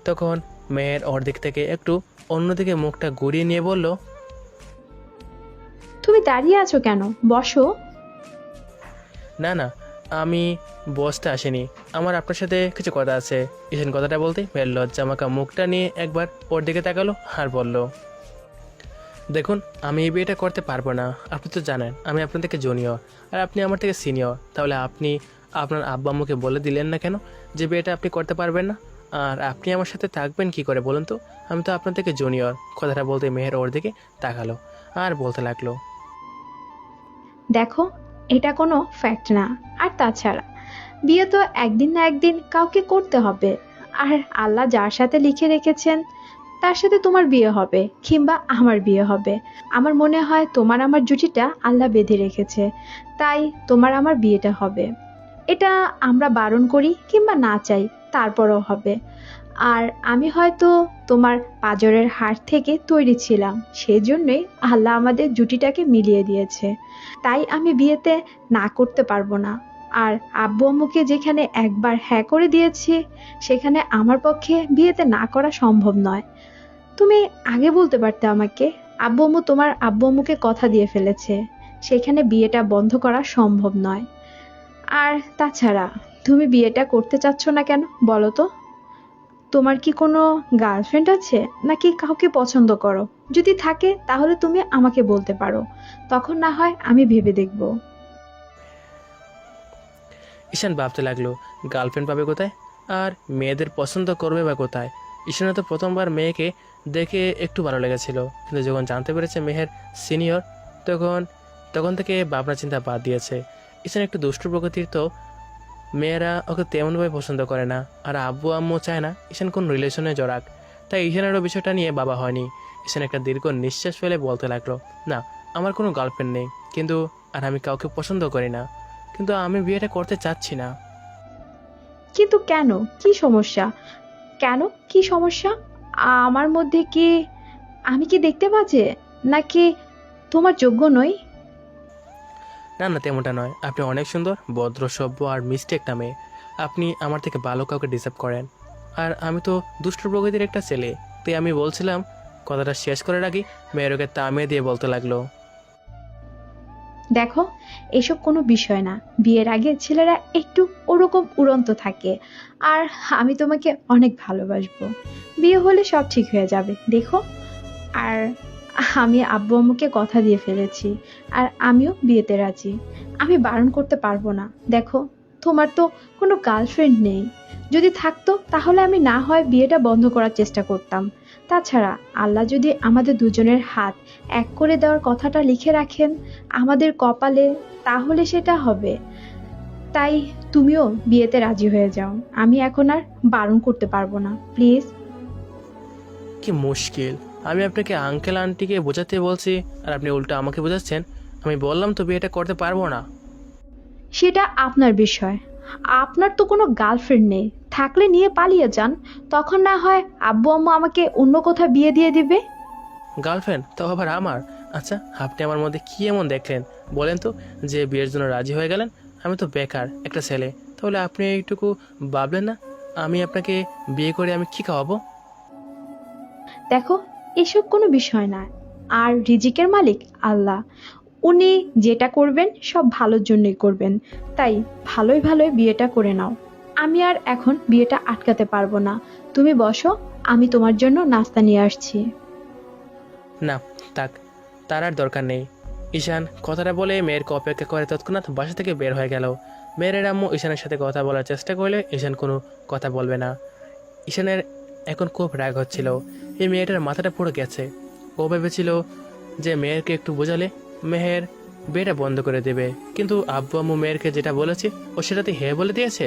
B: তখন মেয়ের ওর দিক থেকে একটু অন্যদিকে মুখটা ঘুরিয়ে নিয়ে বলল,
A: তুমি দাঁড়িয়ে আছো কেন? বসো।
B: না না, আমি বসতে আসিনি, আমার আপনার সাথে কিছু কথা আছে। ঈশান কথাটা বলতেই মেয়ের লজ্জা মাখা মুখটা নিয়ে একবার ওর দিকে তাকালো আর বলল, দেখুন আমি এই বিয়েটা করতে পারবো না। আপনি তো জানেন আমি আপনার থেকে জুনিয়র আর আপনি আমার থেকে সিনিয়র। তাহলে আপনি আপনার আব্বা আম্মুকে বলে দিলেন না কেন যে বিয়েটা আপনি করতে পারবেন না? আর আপনি আমার সাথে থাকবেন কি করে বলুন তো? আমি তো আপনার থেকে জুনিয়র। কথাটা বলতে মেহের ওর দিকে তাকালো আর বলতে লাগলো,
A: দেখো, এটা কোনো ফ্যাক্ট না। আর তাছাড়া বিয়ে তো একদিন না একদিন কাউকে করতে হবে। আর আল্লাহ যার সাথে লিখে রেখেছেন তার সাথে তোমার বিয়ে হবে কিংবা আমার বিয়ে হবে। আমার মনে হয় তোমার আমার জুটিটা আল্লাহ বেঁধে রেখেছে, তাই তোমার আমার বিয়েটা হবে। এটা আমরা বারণ করি কিংবা না চাই, তারপরও হবে। আর আমি হয়তো তোমার পাঁজরের হাড় থেকে তৈরি ছিলাম, সেই জন্যই আল্লাহ আমাদের জুটিটাকে মিলিয়ে দিয়েছে। তাই আমি বিয়েতে না করতে পারবো না। আর আব্বু আম্মুকে যেখানে একবার হ্যাঁ করে দিয়েছি, সেখানে আমার পক্ষে বিয়েতে না করা সম্ভব নয়। তুমি আগে বলতে পারতে আমাকে। আব্বু আম্মু তোমার আব্বু আম্মুকে কথা দিয়ে ফেলেছে, সেখানে বিয়েটা বন্ধ করা সম্ভব নয়। আর তাছাড়া তুমি বিয়েটা করতে চাচ্ছ না কেন বলো তো? তোমার কি কোনো গার্লফ্রেন্ড আছে নাকি কাউকে পছন্দ করো? যদি থাকে তাহলে তুমি আমাকে বলতে পারো, তখন না হয় আমি ভেবে দেখব।
B: ঈশান ভাবতে লাগলো গার্লফ্রেন্ড পাবে কোথায় আর মেয়েদের পছন্দ করবে বা কোথায়। ঈশানের তো প্রথমবার মেয়েকে দেখে একটু ভালো লেগেছিল, কিন্তু যখন জানতে পেরেছে মেহের সিনিয়র তখন তখন থেকে ভাবনা চিন্তা বাদ দিয়েছে। ঈশান একটু দুষ্টু প্রকৃতির, তো মেয়েরা ওকে তেমনভাবে পছন্দ করে না। আর আব্বু আম্মু চায় না ঈশান কোন রিলেশনে জড়াক, তাই ঈশানেরও বিষয়টা নিয়ে ভাবা হয়নি। ঈশান একটা দীর্ঘ নিঃশ্বাস ফেলে বলতে লাগলো, না আমার কোনো গার্লফ্রেন্ড নেই, কিন্তু আর আমি কাউকে পছন্দ করি না, কিন্তু আমি বিয়েটা করতে চাচ্ছি না।
A: কিন্তু কেন? কি সমস্যা? কেন, কি সমস্যা? আমার মধ্যে কি, আমি কি দেখতে বাজে নাকি তোমার যোগ্য নই?
B: না না, তেমনটা নয়, আপনি অনেক সুন্দর, ভদ্র, সভ্য আর মিষ্টি একটা মেয়ে। আপনি আমার থেকে ভালো কাউকে ডিসার্ভ করেন। আর আমি তো দুষ্ট প্রকৃতির একটা ছেলে, তাই আমি বলছিলাম। কথাটা শেষ করার আগেই মেয়ের ওকে থামিয়ে দিয়ে বলতে লাগলো,
A: দেখো, এসব কোনো বিষয় না। বিয়ের আগে ছেলেরা একটু ওরকম উড়ন্ত থাকে। আর আমি তোমাকে অনেক ভালোবাসবো। বিয়ে হলে সব ঠিক হয়ে যাবে, দেখো। আর আমি আব্বু আম্মুকে কথা দিয়ে ফেলেছি, আর আমিও বিয়েতে রাজি। আমি বারণ করতে পারবো না। দেখো, তোমার তো কোনো গার্লফ্রেন্ড নেই। যদি থাকতো তাহলে আমি না হয় বিয়েটা বন্ধ করার চেষ্টা করতাম। তাছাড়া আল্লাহ যদি আমাদের দুজনের হাত এক করে দেওয়ার কথাটা লিখে রাখেন আমাদের কপালে, তাহলে সেটা হবে। তাই তুমিও বিয়েতে রাজি হয়ে যাও। আমি এখন আর বারণ করতে পারবো না, প্লিজ।
B: কি মুশকিল, আমি আপনাকে আঙ্কেল আন্টিকে বোঝাতে বলছি আর আপনি উল্টো আমাকে বোঝাচ্ছেন। আমি বললাম তো বিয়েটা করতে পারবো না।
A: সেটা আপনার বিষয়। আপনার তো কোনো গার্লফ্রেন্ড নেই, থাকলে নিয়ে পালিয়ে যান। তখন না হয় আব্বু আম্মু আমাকে অন্য কোথাও বিয়ে দিয়ে দিবে।
B: গার্লফ্রেন্ড তো আবার আমার? আচ্ছা, আপনি আমার মধ্যে কি এমন দেখলেন বলেন তো যে বিয়ের জন্য রাজি হয়ে গেলেন? আমি তো বেকার একটা ছেলে, তাহলে আপনি এইটুকু ভাবলেন না আমি আপনাকে বিয়ে করে আমি কি খাওয়াবো?
A: দেখো, এসব কোনো বিষয় না। আর রিজিকের মালিক আল্লাহ, উনি যেটা করবেন সব ভালোর জন্যই করবেন। তাই ভালোই ভালোই বিয়েটা করে নাও। আমি আর এখন বিয়েটা আটকাতে পারবো না। তুমি বসো, আমি তোমার জন্য নাস্তা নিয়ে আসছি।
B: না থাক, তার আর দরকার নেই। ঈশান কথাটা বলে মেয়েরকে অপেক্ষা করে তৎক্ষণাৎ বাসা থেকে বের হয়ে গেল। মেয়ের আম্মু ঈশানের সাথে কথা বলার চেষ্টা করলে ঈশান কোনো কথা বলবে না। ঈশানের এখন খুব রাগ হচ্ছিল। এই মেয়েটার মাথাটা পুরো গেছে। ও ভেবেছিল যে মেয়েরকে একটু বোঝালে মেহের বিয়েটা বন্ধ করে দেবে, কিন্তু আব্বু আম্মু মেয়েরকে যেটা বলেছে ও সেটাতে হ্যাঁ বলে দিয়েছে।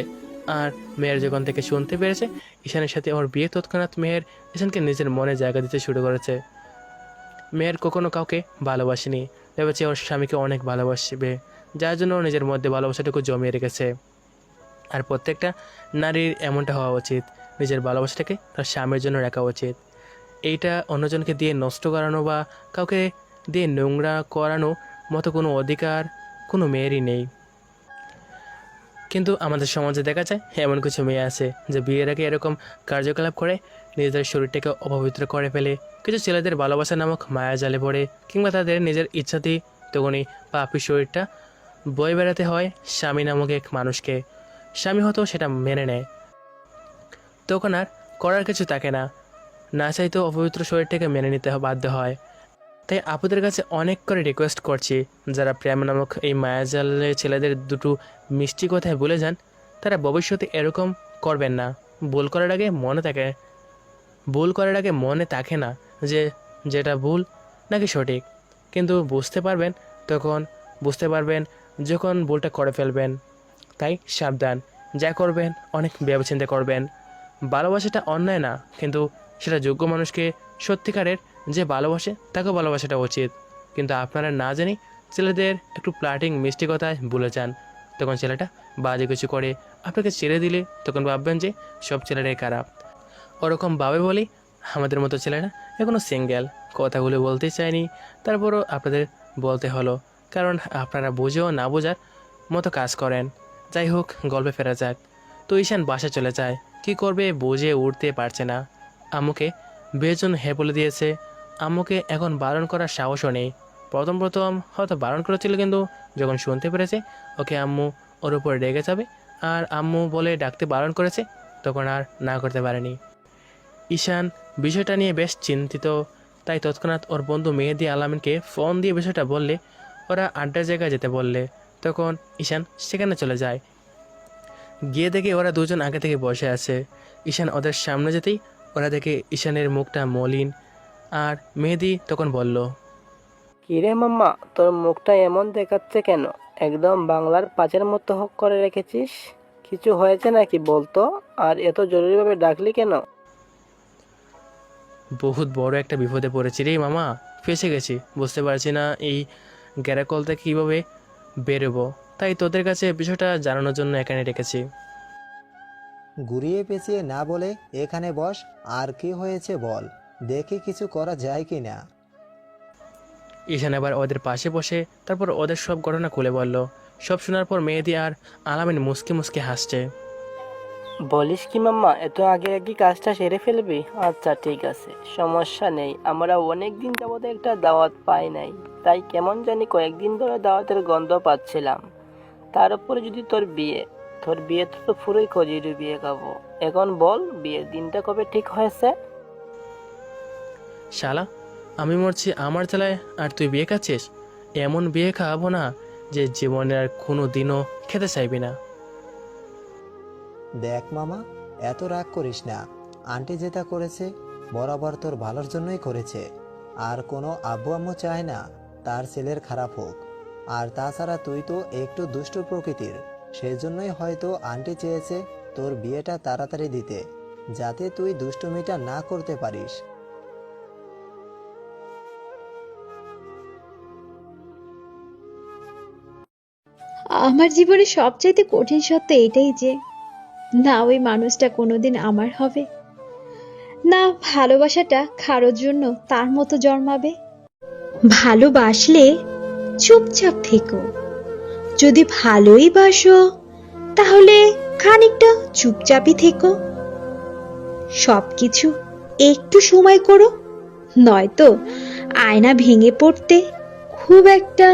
B: আর মেয়ের যখন থেকে শুনতে পেরেছে ঈশানের সাথে ওর বিয়ে, তৎক্ষণাৎ মেহের ঈশানকে নিজের মনে জায়গা দিতে শুরু করেছে। মেয়ের কখনো কাউকে ভালোবাসেনি, ভেবেছে ওর স্বামীকে অনেক ভালোবাসবে, যার জন্য ও নিজের মধ্যে ভালোবাসাটুকু জমিয়ে রেখেছে। আর প্রত্যেকটা নারীর এমনটা হওয়া উচিত, নিজের ভালোবাসাটাকে তার স্বামীর জন্য রাখা উচিত। এইটা অন্যজনকে দিয়ে নষ্ট করানো বা কাউকে দিয়ে নোংরা করানো মতো কোনো অধিকার কোনো মেয়েরই নেই। কিন্তু আমাদের সমাজে দেখা যায় এমন কিছু মেয়ে আছে যে বিয়ের আগে এরকম কার্যকলাপ করে নিজেদের শরীরটাকে অপবিত্র করে ফেলে। কিছু ছেলেদের ভালোবাসা নামক মায়া জালে পড়ে কিংবা তাদের নিজের ইচ্ছাতেই তখনই পাপি শরীরটা বয়ে বেড়াতে হয় স্বামী নামক এক মানুষকে। স্বামী হয়তো সেটা মেনে নেয়, তখন আর করার কিছু থাকে না, না চাইতেও অপবিত্র শরীরটাকে মেনে নিতে বাধ্য হয়। তাই আপুদের কাছে অনেক করে রিকোয়েস্ট করছি, যারা প্রেম নামক এই মায়াজালে ছেলেদের দুটো মিষ্টি কথায় ভুলে যান, তারা ভবিষ্যতে এরকম করবেন না। ভুল করার আগে মনে থাকে না যে যেটা ভুল নাকি সঠিক, কিন্তু বুঝতে পারবেন যখন ভুলটা করে ফেলবেন। তাই সাবধান, যা করবেন অনেক ভেবেচিন্তে করবেন। ভালোবাসাটা অন্যায় না, কিন্তু সেটা যোগ্য মানুষকে সত্যিকারের যে ভালোবাসে তাকে ভালোবাসাটা উচিত। কিন্তু আপনারা না জানি ছেলেদের একটু প্লাটিং মিষ্টি কথায় ভুলে যান, তখন ছেলেটা বাজে কিছু করে আপনাকে ছেড়ে দিলে তখন ভাববেন যে সব ছেলেরাই খারাপ। ওরকম ভাবে বলি আমাদের মতো ছেলেরা এখনও সিঙ্গেল। কথাগুলো বলতে চাইনি, তারপরও আপনাদের বলতে হলো, কারণ আপনারা বুঝেও না বোঝার মতো কাজ করেন। যাই হোক, গল্পে ফেরা যাক। তো ঈশান বাসা চলে যায়, কি করবে বুঝে উঠতে পারছে না। আম্মুকে বেজন হ্যাঁ বলে দিয়েছে। আম্মুকে এখন বারণ করার সাহসও নেই। প্রথম হয়তো বারণ করেছিল, কিন্তু যখন শুনতে পেরেছে ওকে আম্মু ওর উপর রেগে যাবে আর আম্মু বলে ডাকতে বারণ করেছে, তখন আর না করতে পারেনি। ঈশান বিষয়টা নিয়ে বেশ চিন্তিত, তাই তৎক্ষণাৎ ওর বন্ধু মেহেদি আলামিনকে ফোন দিয়ে বিষয়টা বললে, ওরা আড্ডার জায়গায় যেতে বললে, তখন ঈশান সেখানে চলে যায়। গিয়ে দেখে ওরা দুজন আগে থেকে বসে আছে। ঈশান ওদের সামনে যেতেই ওরা দেখে ঈশানের মুখটা মলিন, আর মেহেদি তখন বলল,
H: কিরে মাম্মা, তোর মুখটা এমন দেখাচ্ছে কেন? একদম বাংলার পাঁচের মতো হক করে রেখেছিস। কিছু হয়েছে নাকি বলতো? আর এত জরুরিভাবে ডাকলি কেন?
B: বহুত বড় একটা বিপদে পড়েছি রে মামা, ফেসে গেছি। বুঝতে পারছি না এই গ্যারাকল থেকে কীভাবে বেরোবো, তাই তোদের কাছে বিষয়টা জানানোর জন্য এখানে রেখেছি।
D: ঘুরিয়ে পেঁচিয়ে না বলে এখানে বস, আর কি হয়েছে বল, দেখি কিছু করা যায় কি না।
B: ঈশান আবার ওদের পাশে বসে তারপর ওদের সব ঘটনা খুলে বলল। সব শোনার পর মেহেদি আর আলামিন মুসকে মুসকে হাসছে।
H: বলিস কি মাম্মা, এত আগে আগে কাজটা সেরে ফেলবি? আচ্ছা ঠিক আছে, সমস্যা নেই। আমরা অনেক দিন যাবত একটা দাওয়াত পাই নাই, তাই কেমন জানি কয়েকদিন ধরে দাওয়াতের গন্ধ পাচ্ছিলাম। তার উপরে যদি তোর বিয়ে তো পুরোই খজির বিয়ে খাবো। এখন বল, বিয়ের দিনটা কবে ঠিক হয়েছে?
B: শালা, আমি মরছি আমার জ্বালায় আর তুই বিয়ে খাচ্ছিস? এমন বিয়ে খাওয়াবো না যে জীবনে আর কোনো দিনও খেতে চাইবি না।
D: দেখ মামা, এত রাগ করিস না। আন্টি যেটা করেছে বরাবর তোর ভালোর জন্যই করেছে। আর কোনো আব্বু আম্মু চায় না তার ছেলের খারাপ হোক। আর তাছাড়া তুই তো একটু দুষ্ট প্রকৃতির, সেজন্যই হয়তো আন্টি চেয়েছে তোর বিয়েটা তাড়াতাড়ি দিতে, যাতে তুই দুষ্টুমিটা না করতে পারিস।
A: আমার জীবনে সবচাইতে কঠিন সত্য এটাই যে না ওই মানুষটা কোনোদিন আমার হবে, না ভালোবাসাটা কারোর জন্য তার মতো জন্মাবে। ভালোবাসলে চুপচাপ থেকো, যদি ভালোই বাসো তাহলে খানিকটা চুপচাপই থেকো। সবকিছু একটু সময় করো, নয়তো আয়না ভেঙে পড়তে খুব একটা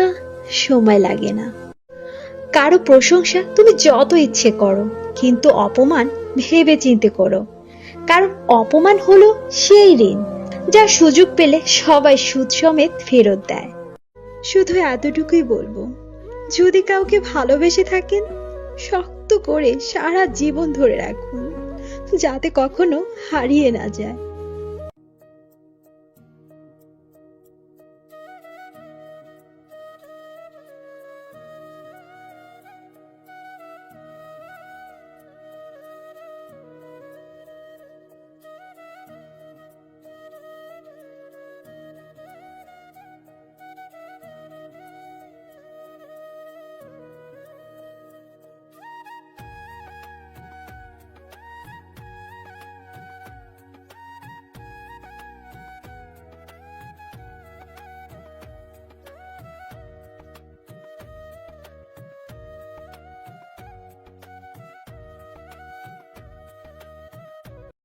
A: সময় লাগে না। কারো প্রশংসা তুমি যত ইচ্ছে করো, কিন্তু অপমান ভেবে চিন্তে করো, কারণ অপমান হলো সেই ঋণ যা সুযোগ পেলে সবাই সুদ সমেত ফেরত দেয়। শুধু এতটুকুই বলবো, যদি কাউকে ভালোবেসে থাকেন শক্ত করে সারা জীবন ধরে রাখুন, যাতে কখনো হারিয়ে না যায়।